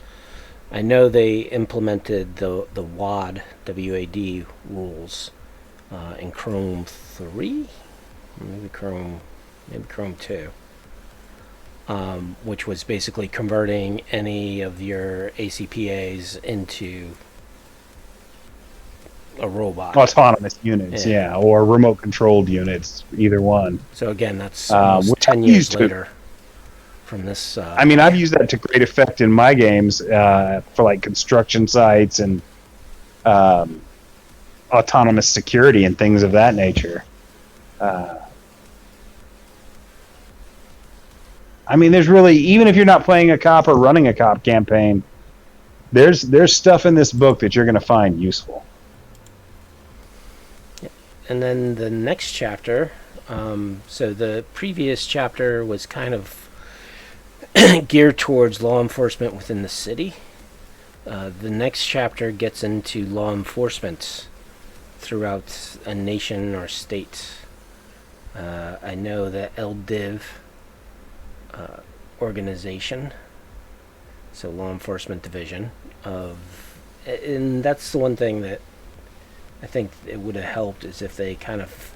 I know they implemented the WAD rules in Chrome 3, maybe Chrome 2, which was basically converting any of your ACPAs into a robot. Autonomous units, yeah, or remote controlled units, either one. So again, that's almost 10 years later from this. I mean, I've used that to great effect in my games for like construction sites and autonomous security and things of that nature. I mean, there's really, even if you're not playing a cop or running a cop campaign, there's stuff in this book that you're going to find useful. And then the next chapter, so the previous chapter was kind of geared towards law enforcement within the city. The next chapter gets into law enforcement throughout a nation or state. I know that LDIV organization, so law enforcement division and that's the one thing that I think it would have helped is if they kind of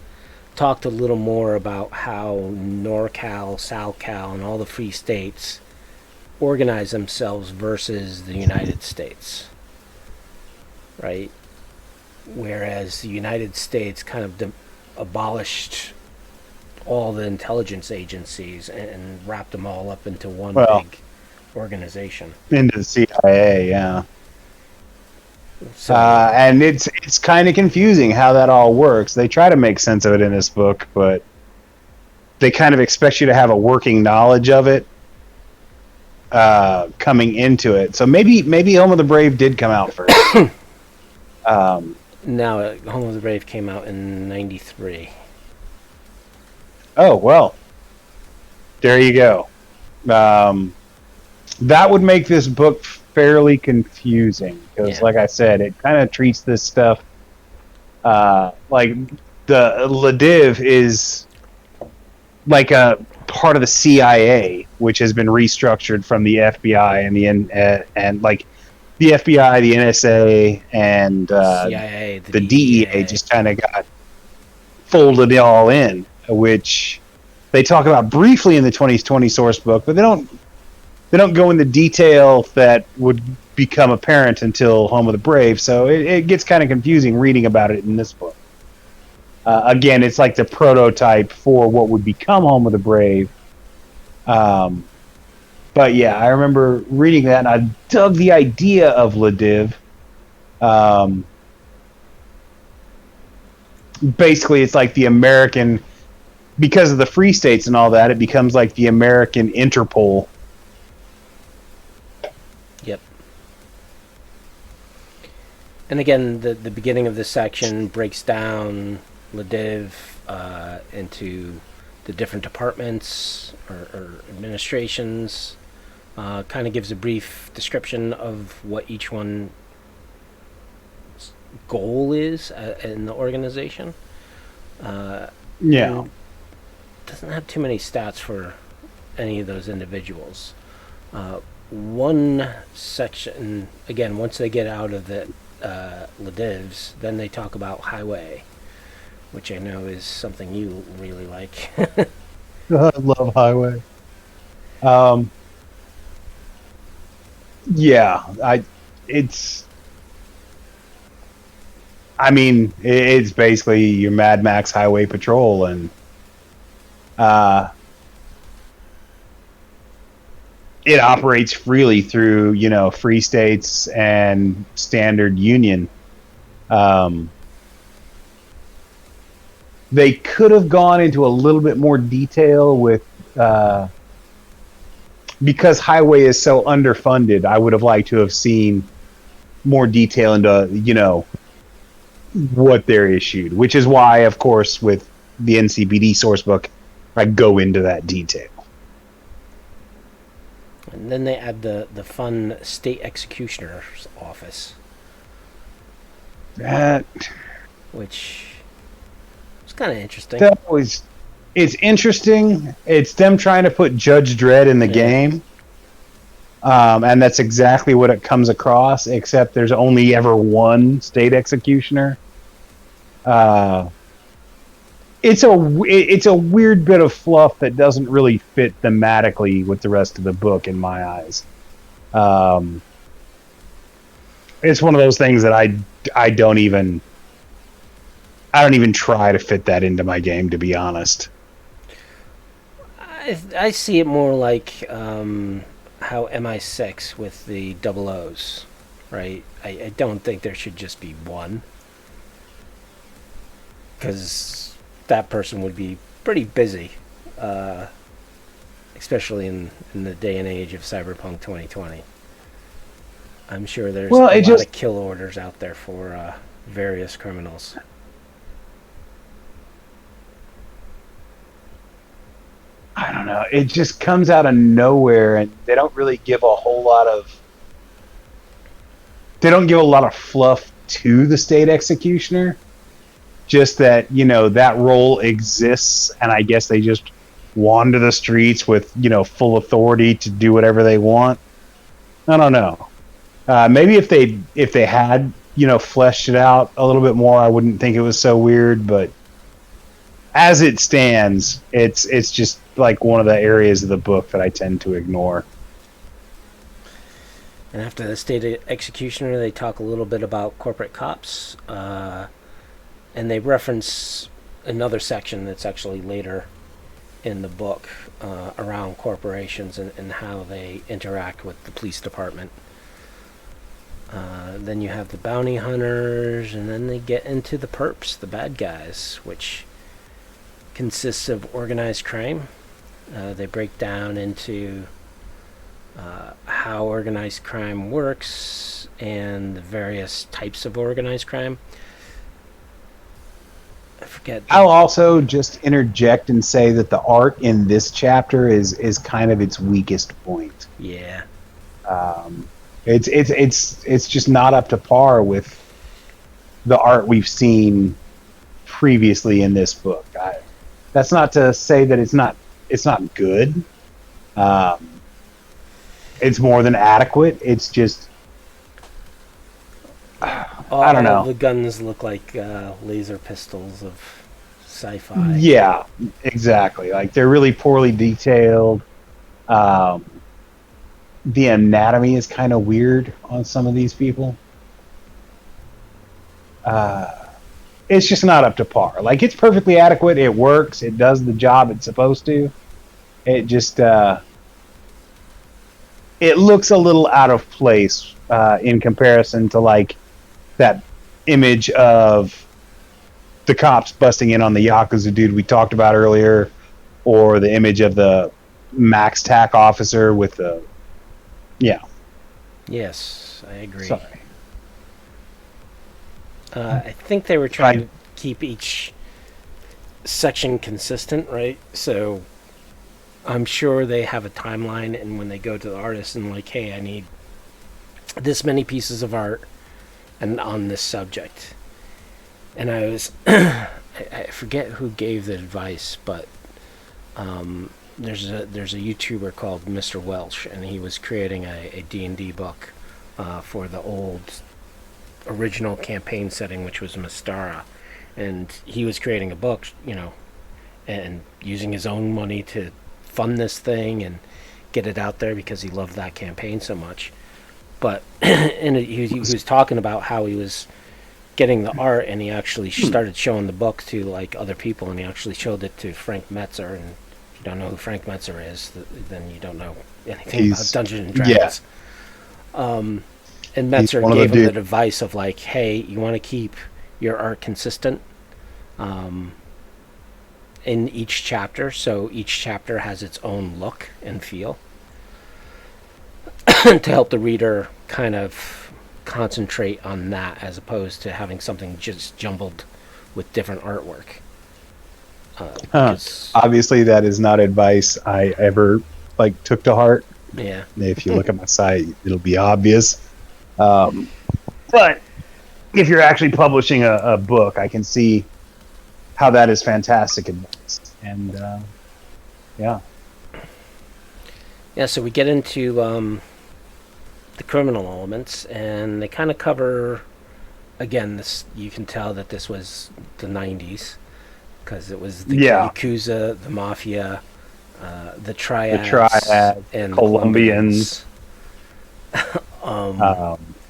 talked a little more about how NorCal, SoCal, and all the free states organize themselves versus the United States, right? Whereas the United States kind of abolished all the intelligence agencies and wrapped them all up into one big organization. Into the CIA, yeah. So, and it's kind of confusing how that all works. They try to make sense of it in this book, but they kind of expect you to have a working knowledge of it coming into it. So maybe Home of the Brave did come out first. Now, Home of the Brave came out in '93. Oh, well. There you go. That would make this book fairly confusing because, like I said, it kind of treats this stuff like the Ladiv is like a part of the CIA, which has been restructured from the FBI and and like the FBI, the NSA, and CIA, the DEA just kind of got folded all in, which they talk about briefly in the 2020 source book, but they don't go into detail that would become apparent until Home of the Brave. So it gets kind of confusing reading about it in this book. Again, it's like the prototype for what would become Home of the Brave. But yeah, I remember reading that, and I dug the idea of Ladiv. Basically, it's like the American, because of the free states and all that, it becomes like the American Interpol. Yep. And again, the beginning of this section breaks down Ladiv into the different departments or administrations. Kind of gives a brief description of what each one's goal is in the organization. Yeah. Doesn't have too many stats for any of those individuals. One section, again, once they get out of the Ladivs, then they talk about highway, which I know is something you really like. I love highway. Yeah, it's basically your Mad Max Highway Patrol, and it operates freely through, free states and standard union. They could have gone into a little bit more detail with, because highway is so underfunded. I would have liked to have seen more detail into, what they're issued, which is why, of course, with the NCPD sourcebook, I go into that detail. And then they add the fun state executioner's office, which is kind of interesting. It's interesting. It's them trying to put Judge Dredd in the game. And that's exactly what it comes across, except there's only ever one state executioner. It's a weird bit of fluff that doesn't really fit thematically with the rest of the book in my eyes. It's one of those things that I don't even try to fit that into my game, to be honest. I see it more like how MI6 with the double O's, right? I don't think there should just be one, because that person would be pretty busy, especially in the day and age of Cyberpunk 2020. I'm sure there's a lot of kill orders out there for various criminals. I don't know. It just comes out of nowhere, and they don't really give a whole lot of. They don't give a lot of fluff to the state executioner. Just that, that role exists, and I guess they just wander the streets with, full authority to do whatever they want. I don't know. Maybe if they had, fleshed it out a little bit more, I wouldn't think it was so weird. But as it stands, it's just like one of the areas of the book that I tend to ignore. And after the state executioner, they talk a little bit about corporate cops. And they reference another section that's actually later in the book around corporations and how they interact with the police department. Then you have the bounty hunters, and then they get into the perps, the bad guys, which consists of organized crime. They break down into how organized crime works and the various types of organized crime. I forget. I'll also just interject and say that the art in this chapter is kind of its weakest point. Yeah. It's just not up to par with the art we've seen previously in this book. That's not to say that it's not good. Um, it's more than adequate. It's just I don't know. All the guns look like laser pistols of sci-fi. Yeah, exactly. Like they're really poorly detailed. Um, the anatomy is kind of weird on some of these people. It's just not up to par. Like it's perfectly adequate. It works. It does the job it's supposed to. It just it looks a little out of place in comparison to like that image of the cops busting in on the Yakuza dude we talked about earlier, or the image of the Max TAC officer with the Yes, I agree. Sorry. I think they were trying to keep each section consistent, right? So I'm sure they have a timeline, and when they go to the artist and like, hey, I need this many pieces of art and on this subject. And I was I forget who gave the advice, but there's a YouTuber called Mr. Welsh, and he was creating a D&D book for the old original campaign setting, which was Mystara, and he was creating a book, and using his own money to fund this thing and get it out there because he loved that campaign so much. But he was talking about how he was getting the art, and he actually started showing the book to like other people, and he actually showed it to Frank Metzer. And if you don't know who Frank Metzer is, then you don't know anything about Dungeons and Dragons. Yeah. And Metzer gave him the advice of like, hey, you want to keep your art consistent in each chapter, so each chapter has its own look and feel to help the reader kind of concentrate on that, as opposed to having something just jumbled with different artwork. Obviously, that is not advice I ever took to heart. Yeah. If you look at my site, it'll be obvious. But if you're actually publishing a book, I can see how that is fantastic advice. And yeah. So we get into the criminal elements, and they kind of cover, again, this, you can tell that this was the 90s, because it was the Yakuza, the Mafia, the Triads, and the Colombians.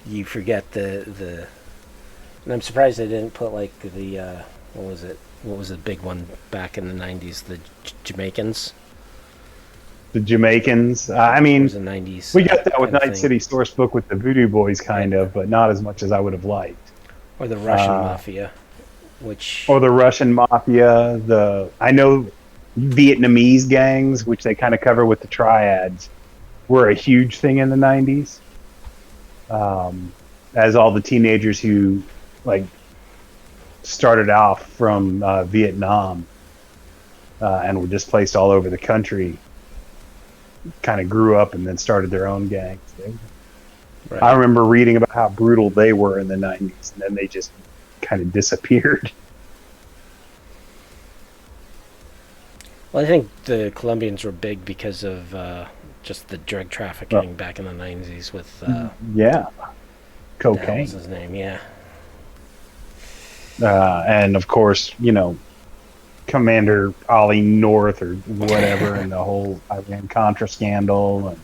You forget the and I'm surprised they didn't put like the what was the big one back in the 90s, the Jamaicans. The Jamaicans. I mean, it was the 90s. We got that with Night City Sourcebook with the Voodoo Boys, kind of, but not as much as I would have liked. Or the Russian Mafia, or the Russian Mafia. I know Vietnamese gangs, which they kind of cover with the Triads, were a huge thing in the 90s. As all the teenagers who started off from Vietnam and were displaced all over the country kind of grew up and then started their own gangs. Right. I remember reading about how brutal they were in the 90s, and then they just kind of disappeared. Well, I think the Colombians were big because of just the drug trafficking back in the 90s with cocaine. What was his name? Yeah. And of course, Commander Ollie North or whatever, and the whole Iran Contra scandal,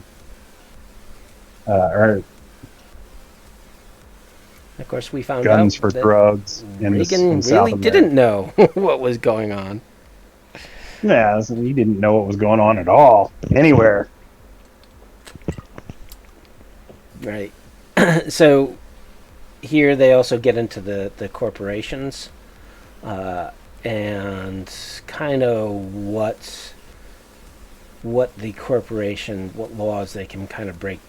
and of course we found guns out for that drugs. Reagan really didn't know what was going on. Yeah, he didn't know what was going on at all anywhere. Right. So here they also get into the corporations. And kind of what the corporation, what laws they can kind of break,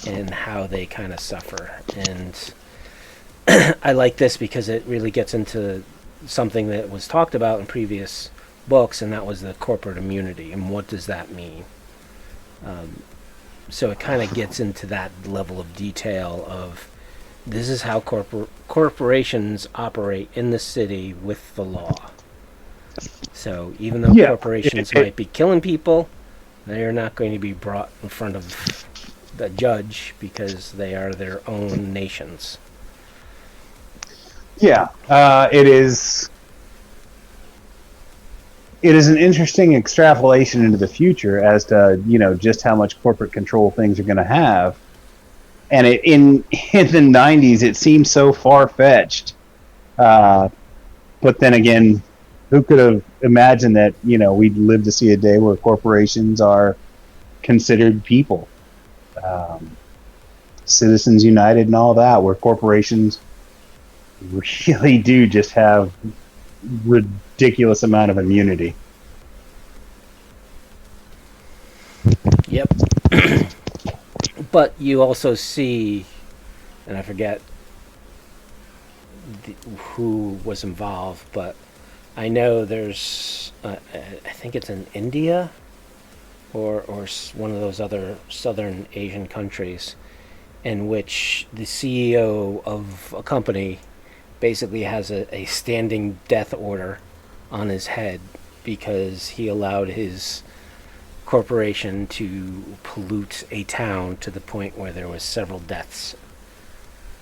and how they kind of suffer. And I like this because it really gets into something that was talked about in previous books, and that was the corporate immunity. And what does that mean? So it kind of gets into that level of detail of this is how corporations operate in the city with the law. So even though corporations might be killing people, they are not going to be brought in front of the judge because they are their own nations. Yeah, it is. It is an interesting extrapolation into the future as to just how much corporate control things are going to have. And in the 90s, it seemed so far fetched. But then again, who could have imagined that we'd live to see a day where corporations are considered people, Citizens United and all that, where corporations really do just have ridiculous amount of immunity. Yep. But you also see, and I forget who was involved, but I know there's, I think it's in India or one of those other southern Asian countries, in which the CEO of a company basically has a standing death order on his head because he allowed his corporation to pollute a town to the point where there was several deaths.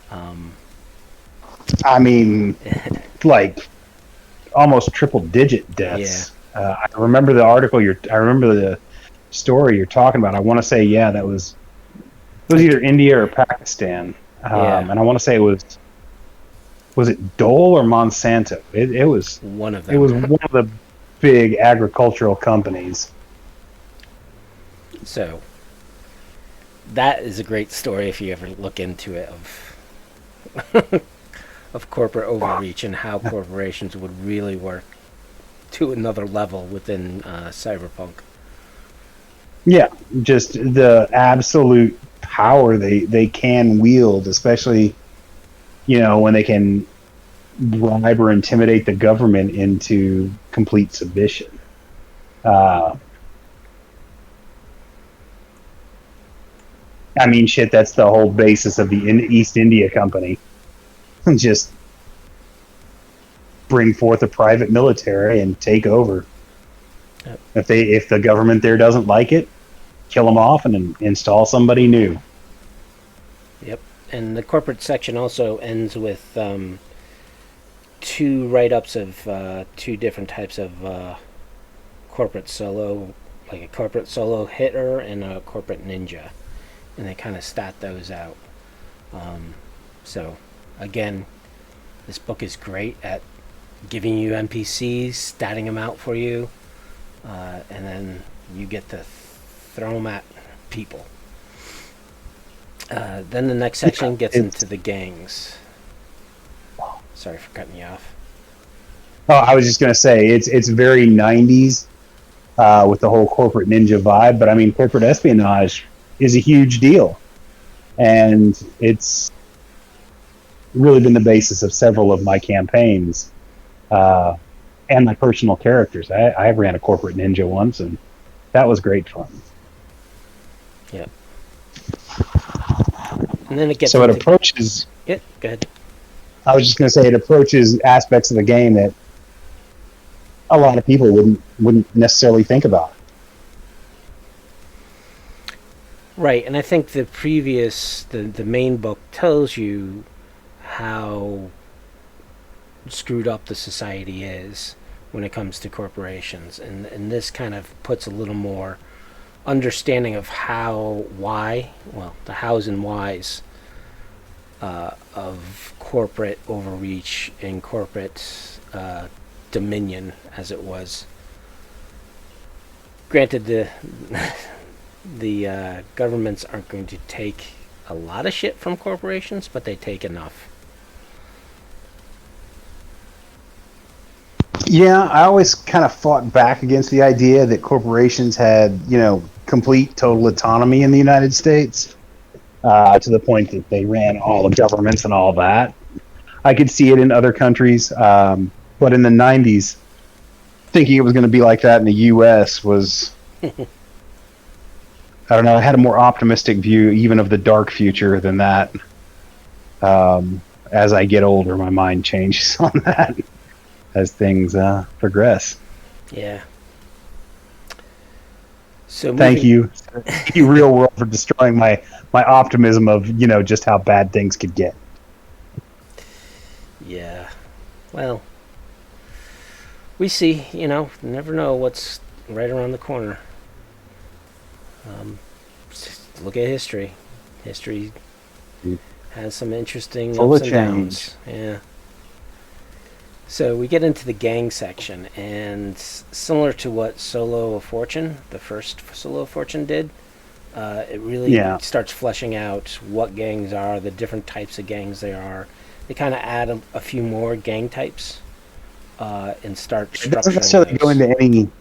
I mean, like almost triple-digit deaths. Yeah. I remember the article. I remember the story you're talking about. I want to say, that was either India or Pakistan, and I want to say it was it Dole or Monsanto? It was one of them. It was one of the big agricultural companies. So that is a great story if you ever look into it of corporate overreach and how corporations would really work to another level within Cyberpunk. Yeah, just the absolute power they can wield, especially when they can bribe or intimidate the government into complete submission. I mean, shit, that's the whole basis of the East India Company. Just bring forth a private military and take over. Yep. If the government there doesn't like it, kill them off and install somebody new. Yep. And the corporate section also ends with 2 write-ups of 2 different types of corporate solo, like a corporate solo hitter and a corporate ninja. And they kind of stat those out. So, again, this book is great at giving you NPCs, statting them out for you, and then you get to throw them at people. Then the next section gets into the gangs. Sorry for cutting you off. Oh, I was just going to say, it's very 90s with the whole corporate ninja vibe, but I mean, corporate espionage is a huge deal. And it's really been the basis of several of my campaigns and my personal characters. I ran a corporate ninja once, and that was great fun. Yeah. And then it gets so it approaches... Yeah, go ahead. I was just going to say it approaches aspects of the game that a lot of people wouldn't necessarily think about. Right, and I think the main book tells you how screwed up the society is when it comes to corporations, and this kind of puts a little more understanding of the hows and whys of corporate overreach and corporate dominion, as it was. Granted, the governments aren't going to take a lot of shit from corporations, but they take enough. Yeah, I always kind of fought back against the idea that corporations had, complete, total autonomy in the United States, to the point that they ran all the governments and all that. I could see it in other countries, but in the 90s, thinking it was going to be like that in the U.S. was I don't know. I had a more optimistic view, even of the dark future, than that. As I get older, my mind changes on that as things progress. Yeah. So Thank moving. you, real world, for destroying my optimism of just how bad things could get. Yeah. Well, we see. Never know what's right around the corner. Just look at history. History has some interesting Full ups of and change. downs. Yeah. So we get into the gang section, and similar to what Solo of Fortune, the first Solo of Fortune did, it really Yeah, starts fleshing out what gangs are, the different types of gangs there are. They kind of add a few more gang types and start it doesn't structuring necessarily go those. into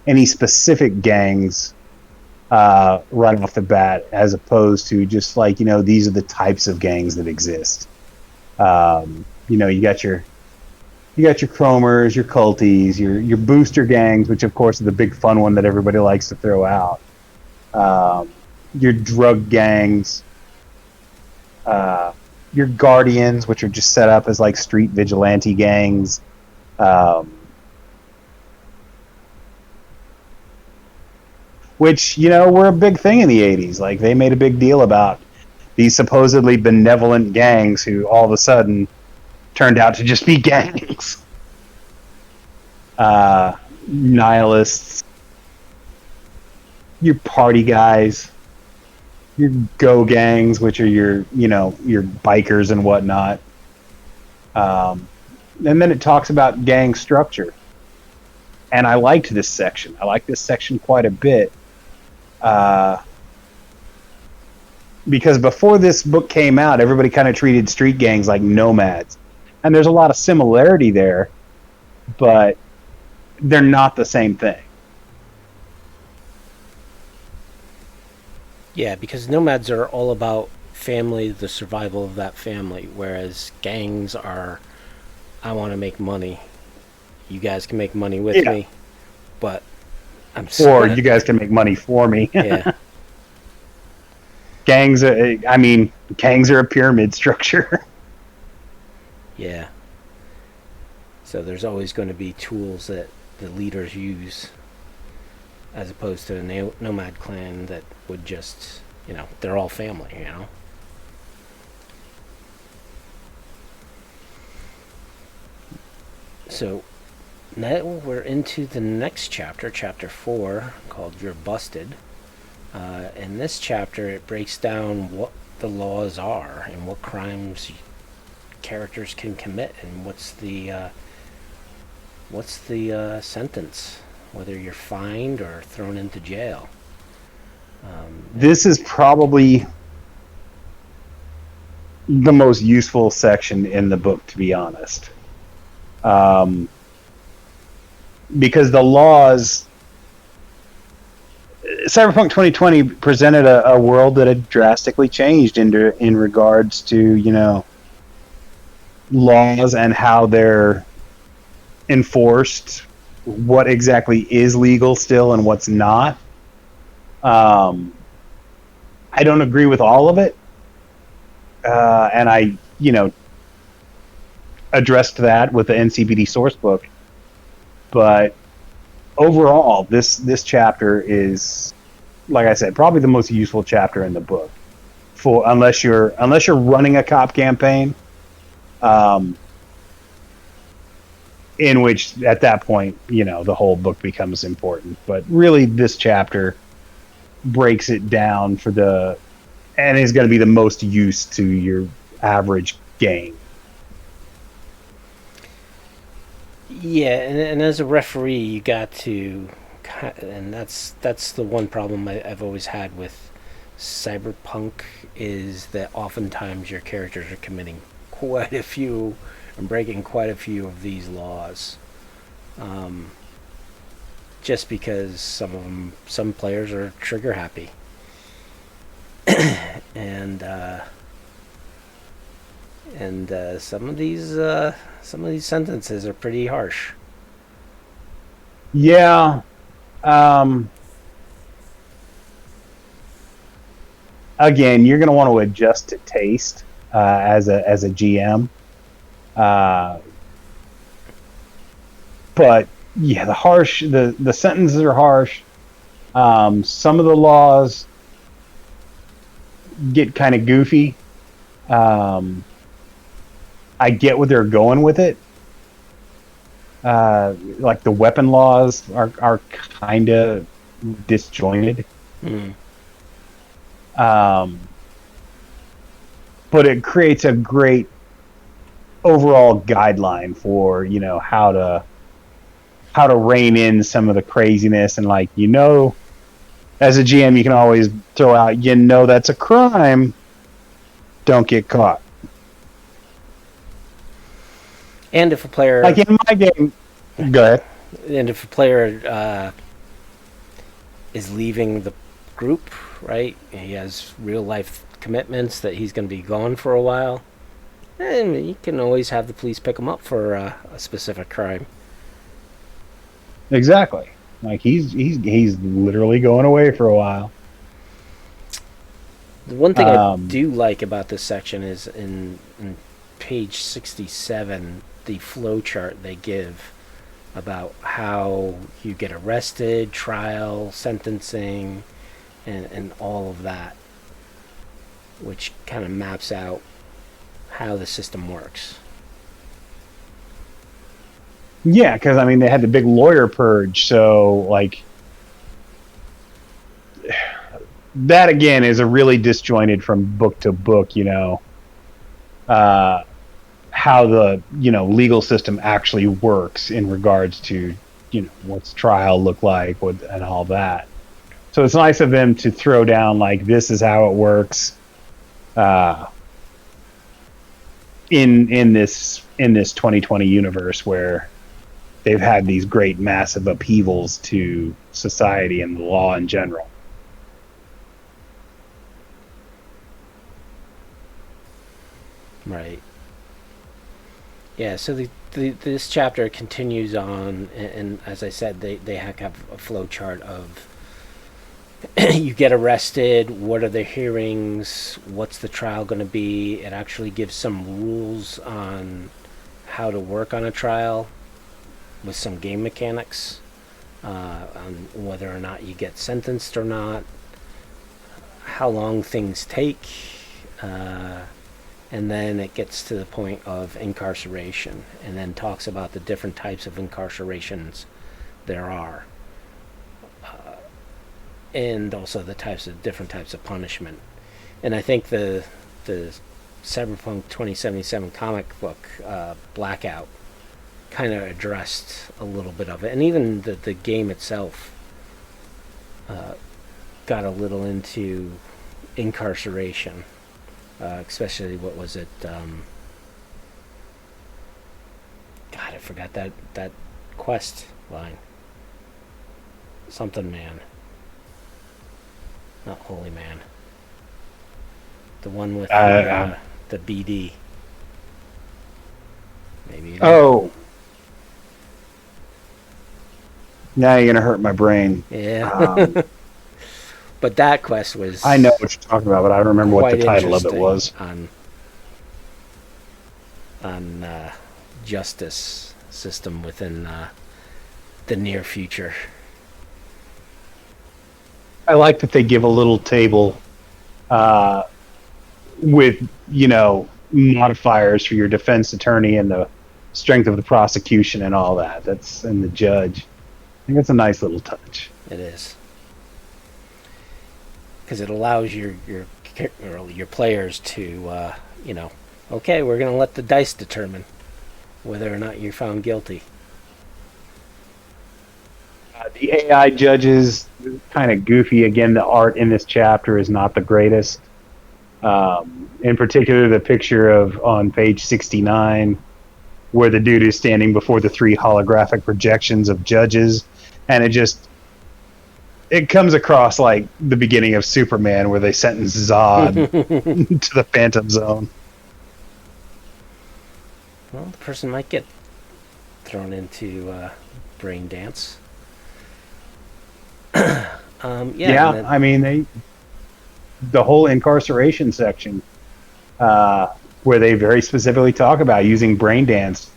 any specific gangs right off the bat, as opposed to just like these are the types of gangs that exist. You got your chromers, your culties, your booster gangs, which of course is the big fun one that everybody likes to throw out. Um, your drug gangs, uh, your guardians, which are just set up as like street vigilante gangs. Um, which were a big thing in the '80s. Like they made a big deal about these supposedly benevolent gangs who all of a sudden turned out to just be gangs. Nihilists, your party guys, your go gangs, which are your bikers and whatnot. And then it talks about gang structure, and I liked this section. I like this section quite a bit. Because before this book came out, everybody kind of treated street gangs like nomads. And there's a lot of similarity there, but they're not the same thing. Yeah, because nomads are all about family, the survival of that family, whereas gangs are, I want to make money. You guys can make money with Yeah. me, but I'm Or sort of. you guys can make money for me. Yeah, Gangs, gangs are a pyramid structure. yeah. So there's always going to be tools that the leaders use, as opposed to a nomad clan that would just, they're all family. So now we're into the next chapter, chapter 4, called You're Busted. In this chapter, it breaks down what the laws are and what crimes characters can commit, and what's the sentence, whether you're fined or thrown into jail. This is probably the most useful section in the book, to be honest. Because the laws, Cyberpunk 2020 presented a world that had drastically changed in regards to laws and how they're enforced, what exactly is legal still and what's not. I don't agree with all of it, and I addressed that with the NCPD source book. But overall, this chapter is, like I said, probably the most useful chapter in the book. For unless you're running a cop campaign, in which at that point the whole book becomes important. But really, this chapter breaks it down and is going to be the most use to your average game. Yeah, and as a referee, you got to, and that's the one problem I've always had with Cyberpunk, is that oftentimes your characters are committing quite a few and breaking quite a few of these laws. Um, just because some players are trigger happy, and some of these sentences are pretty harsh. Yeah. Um, again, you're going to want to adjust to taste as a GM. But yeah, the sentences are harsh. Some of the laws get kind of goofy. I get where they're going with it. Like the weapon laws are kind of disjointed. But it creates a great overall guideline for how to rein in some of the craziness, and as a GM you can always throw out that's a crime, don't get caught. And if a player, like in my game, go ahead. And if a player is leaving the group, right? He has real life commitments that he's going to be gone for a while, and you can always have the police pick him up for a specific crime. Exactly. Like he's literally going away for a while. The one thing I do like about this section is in page 67, the flow chart they give about how you get arrested, trial, sentencing, and all of that, which kind of maps out how the system works. Yeah, because I mean they had the big lawyer purge, so that again is a really disjointed from book to book. How the legal system actually works in regards to what's trial look like, and all that. So it's nice of them to throw down this is how it works in this 2020 universe where they've had these great massive upheavals to society and the law in general. Right. Yeah, so this chapter continues on, and as I said, they have a flow chart of you get arrested, what are the hearings, what's the trial going to be. It actually gives some rules on how to work on a trial with some game mechanics, on whether or not you get sentenced or not, how long things take, and then it gets to the point of incarceration, and then talks about the different types of incarcerations there are, and also the different types of punishment. And I think the Cyberpunk 2077 comic book, Blackout, kind of addressed a little bit of it, and even the game itself got a little into incarceration, especially what was it? God, I forgot that quest line. Something man, not Holy Man. The one with the BD. Maybe. Oh. Now you're gonna hurt my brain. Yeah. But that quest was... I know what you're talking about, but I don't remember what the title of it was. On justice system within the near future. I like that they give a little table with, modifiers for your defense attorney and the strength of the prosecution and all that. And the judge. I think that's a nice little touch. It is. Because it allows your players to, okay, we're going to let the dice determine whether or not you're found guilty. The AI judges, kind of goofy. Again, the art in this chapter is not the greatest. In particular, the picture on page 69, where the dude is standing before the 3 holographic projections of judges, and it comes across like the beginning of Superman, where they sentence Zod to the Phantom Zone. Well, the person might get thrown into brain dance. I mean, the whole incarceration section, where they very specifically talk about using brain dance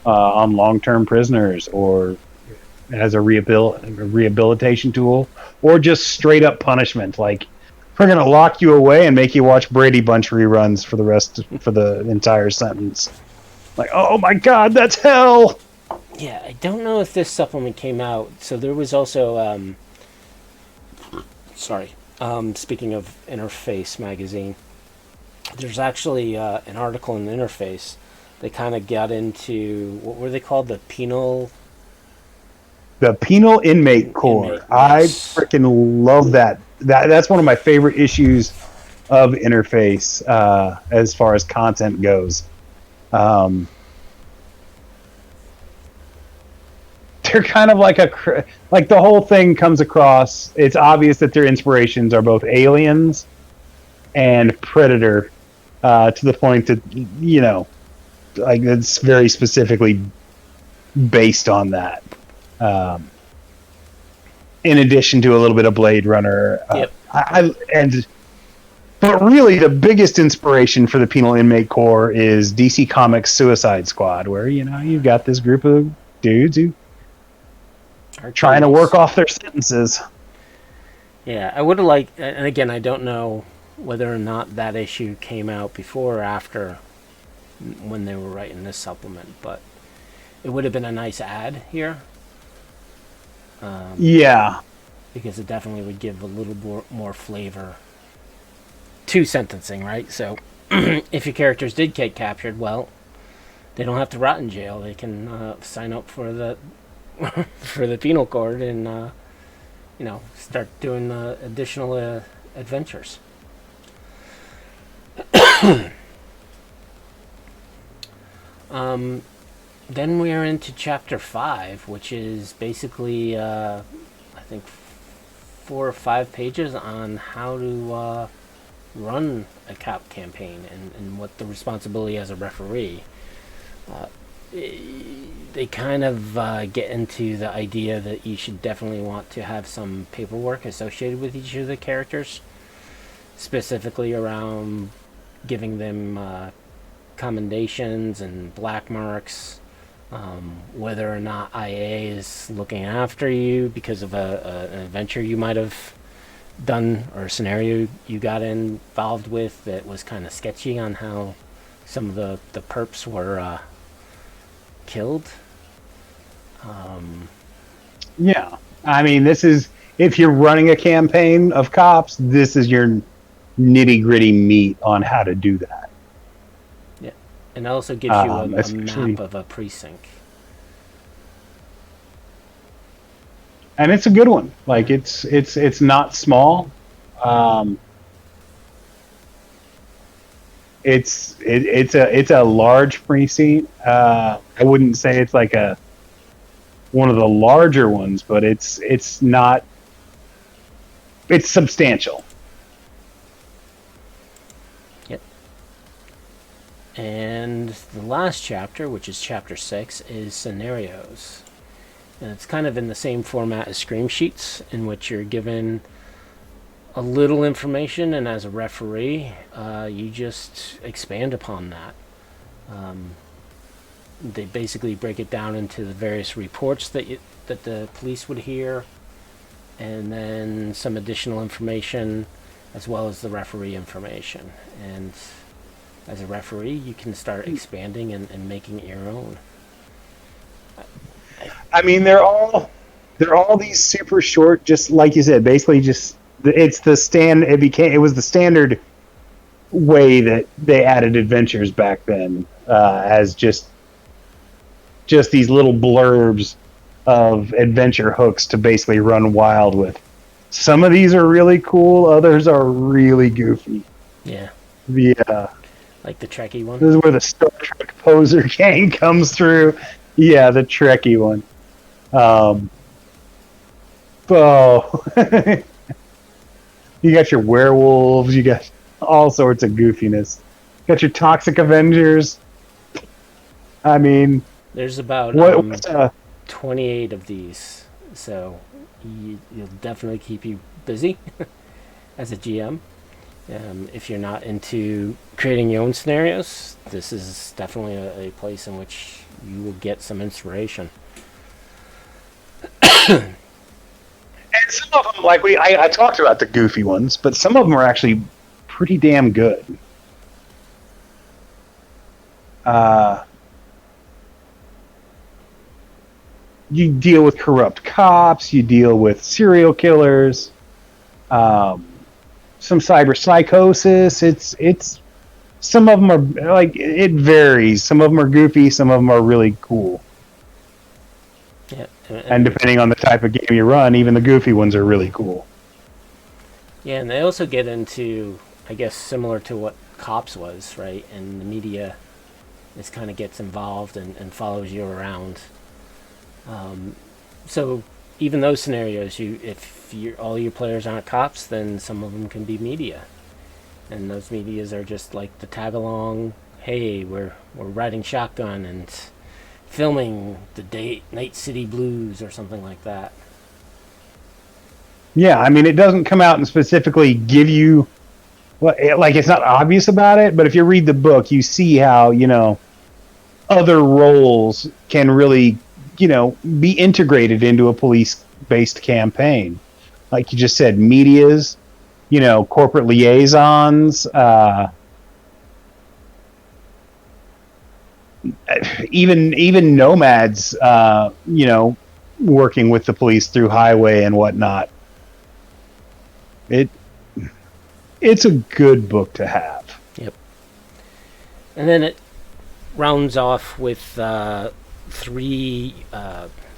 on long-term prisoners, or as a rehabilitation tool, or just straight up punishment. Like, we're gonna lock you away and make you watch Brady Bunch reruns for the entire sentence. Like, oh my God, that's hell. Yeah, I don't know if this supplement came out. So there was also, speaking of Interface magazine, there's actually an article in Interface. They kind of got into, what were they called? The penal Inmate Corps. Yes. I freaking love that. That's one of my favorite issues of Interface as far as content goes. They're kind of like the whole thing comes across. It's obvious that their inspirations are both Aliens and Predator, to the point that, like, it's very specifically based on that. In addition to a little bit of Blade Runner. Yep. But really, the biggest inspiration for the Penal Inmate Corps is DC Comics' Suicide Squad, where, you've got this group of dudes who are trying to work off their sentences. Yeah, I would have liked, and again, I don't know whether or not that issue came out before or after when they were writing this supplement, but it would have been a nice ad here. Yeah. Because it definitely would give a little more flavor to sentencing, right? So if your characters did get captured, well, they don't have to rot in jail. They can sign up for the for the penal code and start doing additional adventures. Then we are into chapter 5, which is basically, I think, 4 or 5 pages on how to run a cop campaign and what the responsibility as a referee. They kind of get into the idea that you should definitely want to have some paperwork associated with each of the characters, specifically around giving them commendations and black marks. Whether or not IA is looking after you because of an adventure you might have done or a scenario you got involved with that was kind of sketchy on how some of the perps were killed. Yeah. I mean, this is, if you're running a campaign of cops, this is your nitty-gritty meat on how to do that. And it also gives you a map of a precinct. And it's a good one. Like, it's not small. It's a large precinct. I wouldn't say it's like one of the larger ones, but it's not. It's substantial. And the last chapter, which is chapter 6, is scenarios. And it's kind of in the same format as scream sheets, in which you're given a little information, and as a referee, you just expand upon that. They basically break it down into the various reports that the police would hear, and then some additional information, as well as the referee information. And as a referee, you can start expanding and making it your own. I mean, they're all these super short, just like you said, basically just it's the it was the standard way that they added adventures back then, as just these little blurbs of adventure hooks to basically run wild with. Some of these are really cool, others are really goofy. Yeah. Like the Trekkie one? This is where the Star Trek poser gang comes through. Yeah, the Trekkie one. You got your werewolves, you got all sorts of goofiness. You got your Toxic Avengers. I mean... There's about 28 of these, so you'll definitely keep you busy as a GM. If you're not into creating your own scenarios, this is definitely a place in which you will get some inspiration. And some of them, like I talked about the goofy ones, but some of them are actually pretty damn good. You deal with corrupt cops, you deal with serial killers, some cyber psychosis. It's some of them are like, it varies. Some of them are goofy, some of them are really cool. Yeah, And depending on the type of game you run, even the goofy ones are really cool. yeah, and they also get into, I guess, similar to what Cops was, right? And the media just kind of gets involved and follows you around. So even those scenarios, if all your players aren't cops, then some of them can be media, and those medias are just like the tag along. Hey, we're riding shotgun and filming the Night City Blues or something like that. Yeah, I mean, it doesn't come out and specifically give you, like, it's not obvious about it, but if you read the book, you see how, other roles can really, be integrated into a police-based campaign. Like you just said, medias, corporate liaisons, even nomads, working with the police through highway and whatnot. It's a good book to have. Yep. And then it rounds off with 3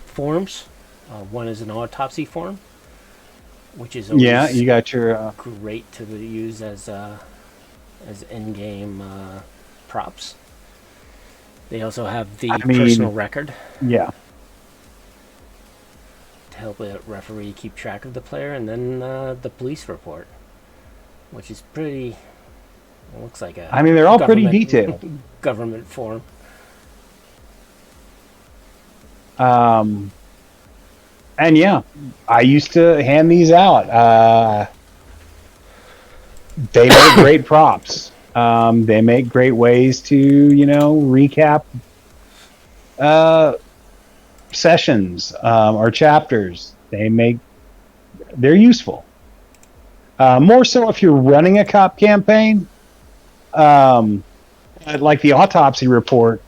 forms. One is an autopsy form, which is always you got your great to use as in-game props. They also have the personal record. Yeah. To help a referee keep track of the player, and then the police report, which is pretty. It looks like a. I mean, they're all pretty detailed. Government form. And yeah, I used to hand these out. They make great props. They make great ways to, recap sessions or chapters. They're useful. More so if you're running a cop campaign, like the autopsy report,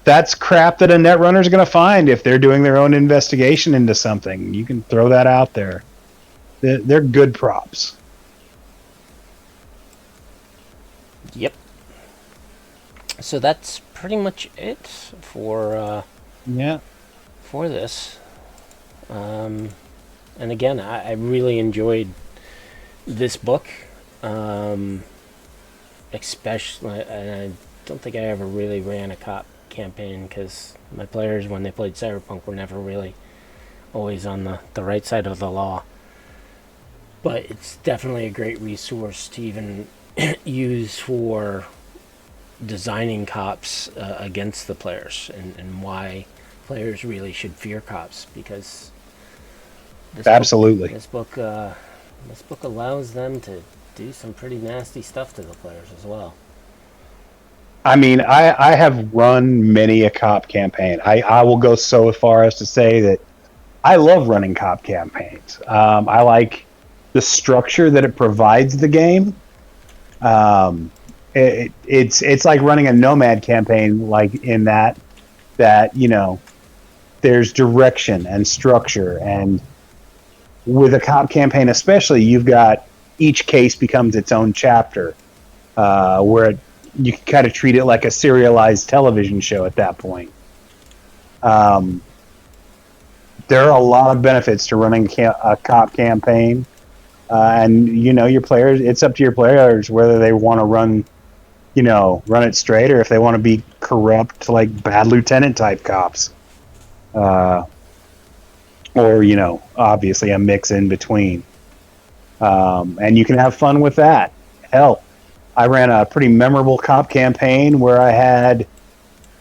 that's crap that a netrunner is going to find if they're doing their own investigation into something. You can throw that out there. They're good props. Yep. So that's pretty much it for this. And again, I really enjoyed this book. Especially, and I don't think I ever really ran a cop campaign because my players, when they played Cyberpunk, were never really always on the right side of the law. But it's definitely a great resource to even use for designing cops against the players, and why players really should fear cops, because this book allows them to do some pretty nasty stuff to the players as well. I mean, I have run many a cop campaign. I will go so far as to say that I love running cop campaigns. I like the structure that it provides the game. It's like running a Nomad campaign, like in that there's direction and structure, and with a cop campaign especially, you've got each case becomes its own chapter, where you can kind of treat it like a serialized television show at that point. There are a lot of benefits to running a cop campaign, and your players. It's up to your players whether they want to run it straight, or if they want to be corrupt, like bad lieutenant type cops, or obviously a mix in between. And you can have fun with that. Hell, I ran a pretty memorable cop campaign where I had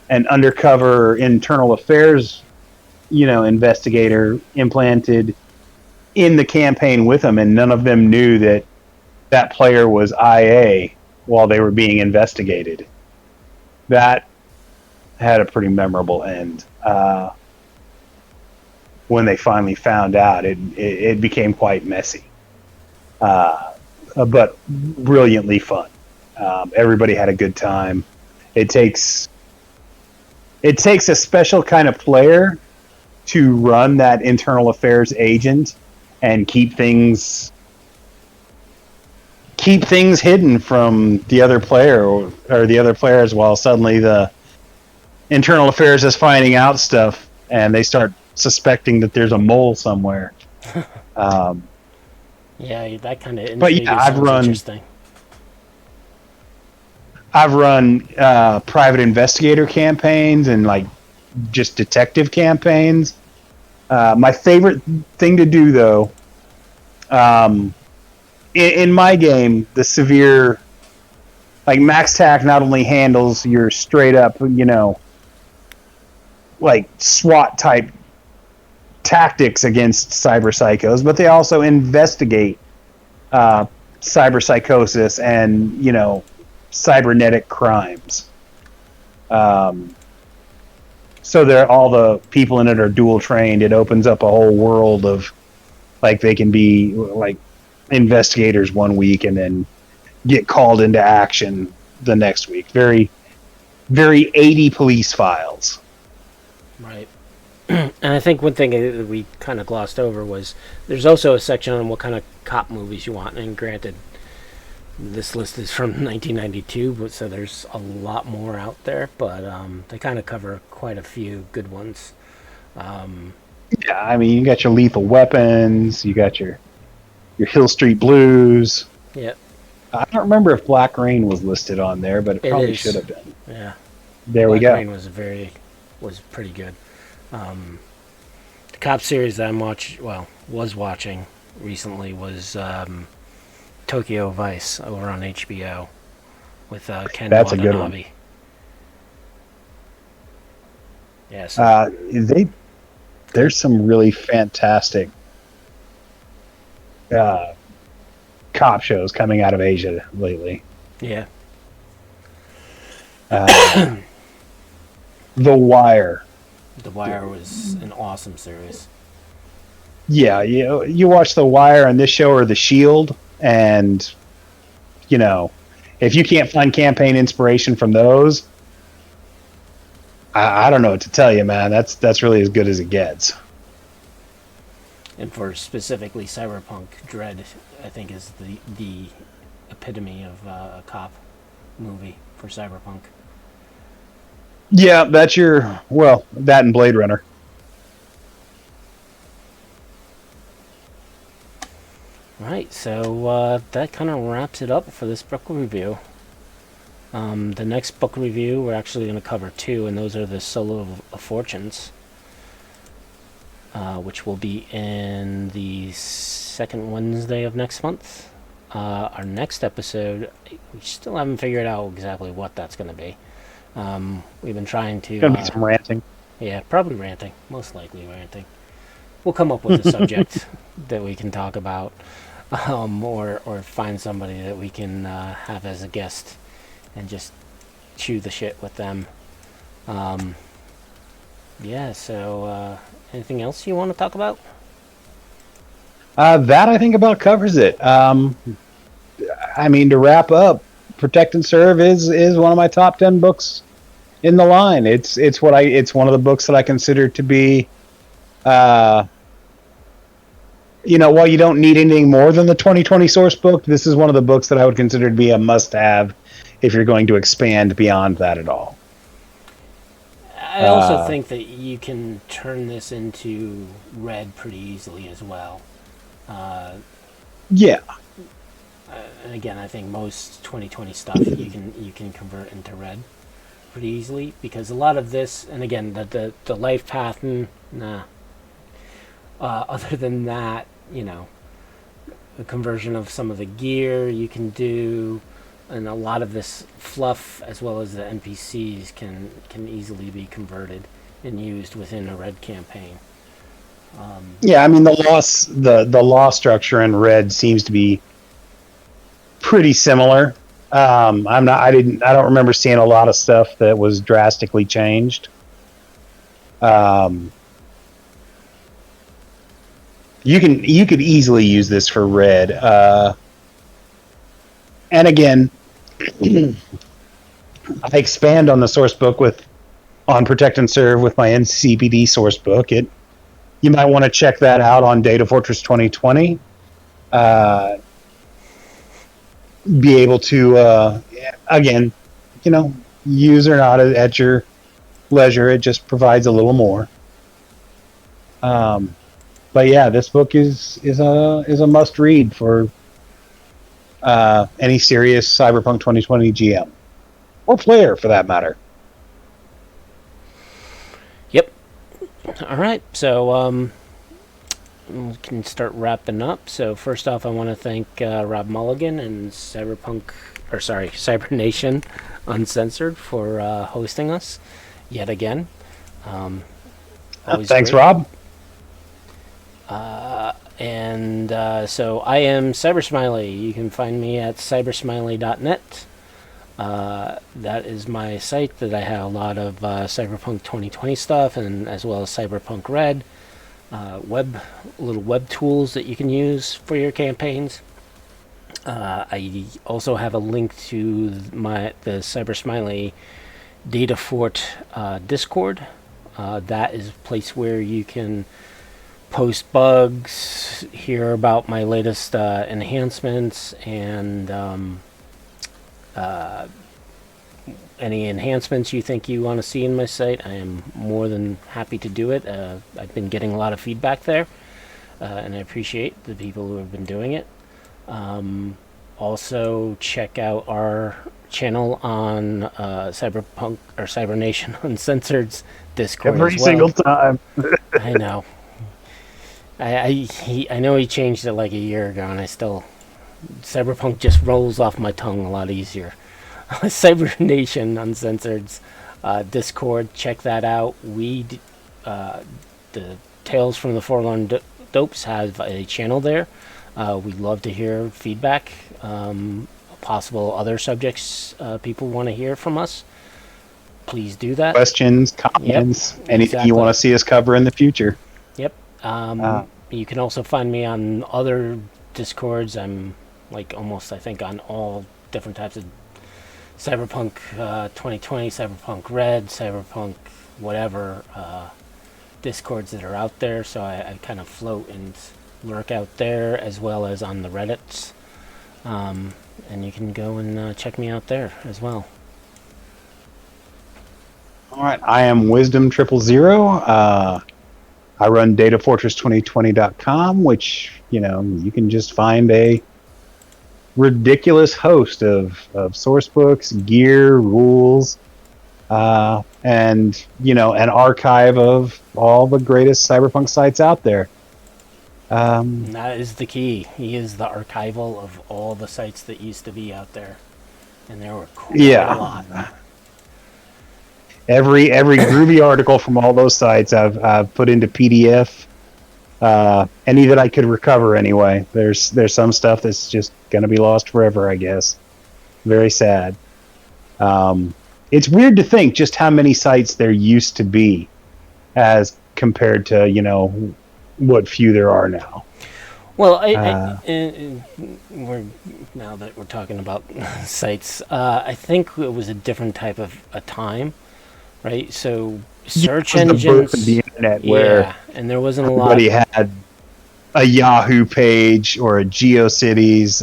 an undercover internal affairs, investigator implanted in the campaign with them, and none of them knew that that player was IA while they were being investigated. That had a pretty memorable end. When they finally found out, it became quite messy, but brilliantly fun. Everybody had a good time. It takes a special kind of player to run that internal affairs agent and keep things hidden from the other player or the other players, while suddenly the internal affairs is finding out stuff and they start suspecting that there's a mole somewhere. Yeah, that kind of intrigue But yeah, sounds interesting. I've run private investigator campaigns and like just detective campaigns. My favorite thing to do, though, in my game, the severe, like Max Tac not only handles your straight up, like SWAT type tactics against cyber psychos, but they also investigate cyber psychosis and cybernetic crimes. So all the people in it are dual trained. It opens up a whole world of, like, they can be like investigators one week and then get called into action the next week. Very, very 80 police files. Right. And I think one thing that we kind of glossed over was there's also a section on what kind of cop movies you want. And granted, this list is from 1992, but so there's a lot more out there. But they kind of cover quite a few good ones. Yeah, I mean, you got your Lethal Weapons, you got your Hill Street Blues. Yep. I don't remember if Black Rain was listed on there, but it probably should have been. Yeah. There we go. Black Rain was pretty good. The cop series that was watching recently was Tokyo Vice over on HBO with Ken That's Watanabe. a good one. Yeah, so there's some really fantastic cop shows coming out of Asia lately. Yeah. The Wire. The Wire was an awesome series. Yeah, you watch The Wire and this show or The Shield, and if you can't find campaign inspiration from those, I don't know what to tell you, man. That's really as good as it gets. And for specifically Cyberpunk, Dread, I think, is the epitome of a cop movie for Cyberpunk. Yeah, that's that and Blade Runner. Right, so that kind of wraps it up for this book review. The next book review, we're actually going to cover two, and those are the Solo of Fortunes, which will be in the second Wednesday of next month. Our next episode, we still haven't figured out exactly what that's going to be. We've been trying to... It's going to be some ranting. Yeah, probably ranting. Most likely ranting. We'll come up with a subject that we can talk about, or find somebody that we can have as a guest and just chew the shit with them. Yeah, so anything else you want to talk about? That, I think, about covers it. I mean, to wrap up, Protect and Serve is one of my top 10 books in the line. It's one of the books that I consider to be, while you don't need anything more than the 2020 source book, this is one of the books that I would consider to be a must-have if you're going to expand beyond that at all. I also think that you can turn this into Red pretty easily as well. Yeah. And again, I think most 2020 stuff you can convert into Red pretty easily, because a lot of this, and again, the life path, nah. Other than that, the conversion of some of the gear you can do, and a lot of this fluff as well as the NPCs can easily be converted and used within a Red campaign. Yeah, I mean, the law structure in Red seems to be pretty similar. I don't remember seeing a lot of stuff that was drastically changed. You could easily use this for red. And again, I expand on the source book on Protect and Serve with my NCPD source book. You might want to check that out on Datafortress2020. Be able to again, use or not at your leisure. It just provides a little more. But yeah, this book is a must read for any serious Cyberpunk 2020 GM or player, for that matter. Yep. All right. So we can start wrapping up. So first off, I want to thank Rob Mulligan and Cybernation Uncensored for hosting us yet again. Thanks, great. Rob. So I am Cybersmily. You can find me at cybersmily.net. That is my site that I have a lot of Cyberpunk 2020 stuff, and as well as Cyberpunk Red, little web tools that you can use for your campaigns. I also have a link to the Cybersmily Datafortress Discord. That is a place where you can post bugs, hear about my latest enhancements, and any enhancements you think you want to see in my site. I am more than happy to do it. I've been getting a lot of feedback there, and I appreciate the people who have been doing it. Also, check out our channel on Cyberpunk or Cybernation Uncensored's Discord every as well. Single time. I know. I know he changed it like a year ago, and Cyberpunk just rolls off my tongue a lot easier. Cybernation Uncensored's Discord, check that out. The Tales from the Forlorn Dopes have a channel there. We'd love to hear feedback, possible other subjects people want to hear from us. Please do that. Questions, comments, anything you want to see us cover in the future. Yep. You can also find me on other Discords. I'm almost, I think, on all different types of Cyberpunk 2020, Cyberpunk Red, Cyberpunk whatever Discords that are out there. So I kind of float and lurk out there, as well as on the Reddits. And you can go and check me out there as well. All right, I am Wisdom000. I run datafortress2020.com, which, you can just find a ridiculous host of source books, gear, rules, and, an archive of all the greatest Cyberpunk sites out there. That is the key. He is the archival of all the sites that used to be out there. And there were quite a lot. Every groovy article from all those sites I've put into PDF. Any that I could recover anyway. There's some stuff that's just going to be lost forever, I guess. Very sad. It's weird to think just how many sites there used to be as compared to, what few there are now. Well, now that we're talking about sites, I think it was a different type of a time. Right, so search engines, the birth of the internet, where and there wasn't everybody had a Yahoo page or a GeoCities.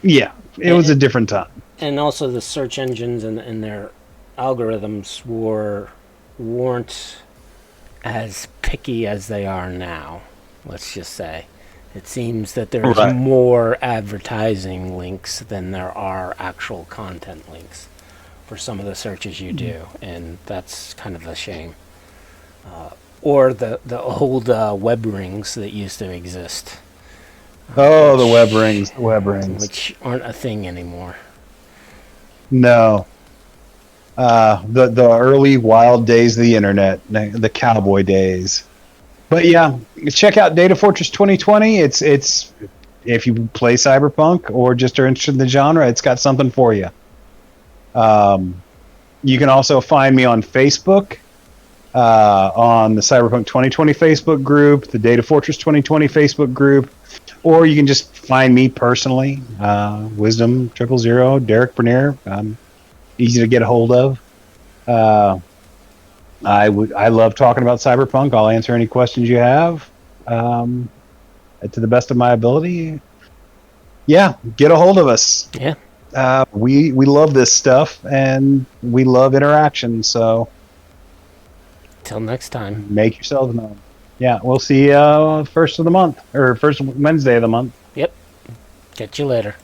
It was a different time. And also, the search engines and their algorithms weren't as picky as they are now. Let's just say, it seems that there's more advertising links than there are actual content links for some of the searches you do, and that's kind of a shame. Or the old web rings that used to exist. The web rings, which aren't a thing anymore. No. The early wild days of the internet, the cowboy days. But yeah, check out Datafortress 2020. It's if you play Cyberpunk or just are interested in the genre, it's got something for you. You can also find me on Facebook, on the Cyberpunk 2020 Facebook group, the Datafortress 2020 Facebook group, or you can just find me personally, Wisdom 000, Derek Bernier. Easy to get a hold of. I love talking about Cyberpunk. I'll answer any questions you have, to the best of my ability. Yeah, get a hold of us. Yeah. We love this stuff and we love interaction. So Till next time. make yourselves known. Yeah, we'll see you first of the month or first Wednesday of the month. Yep. Catch you later.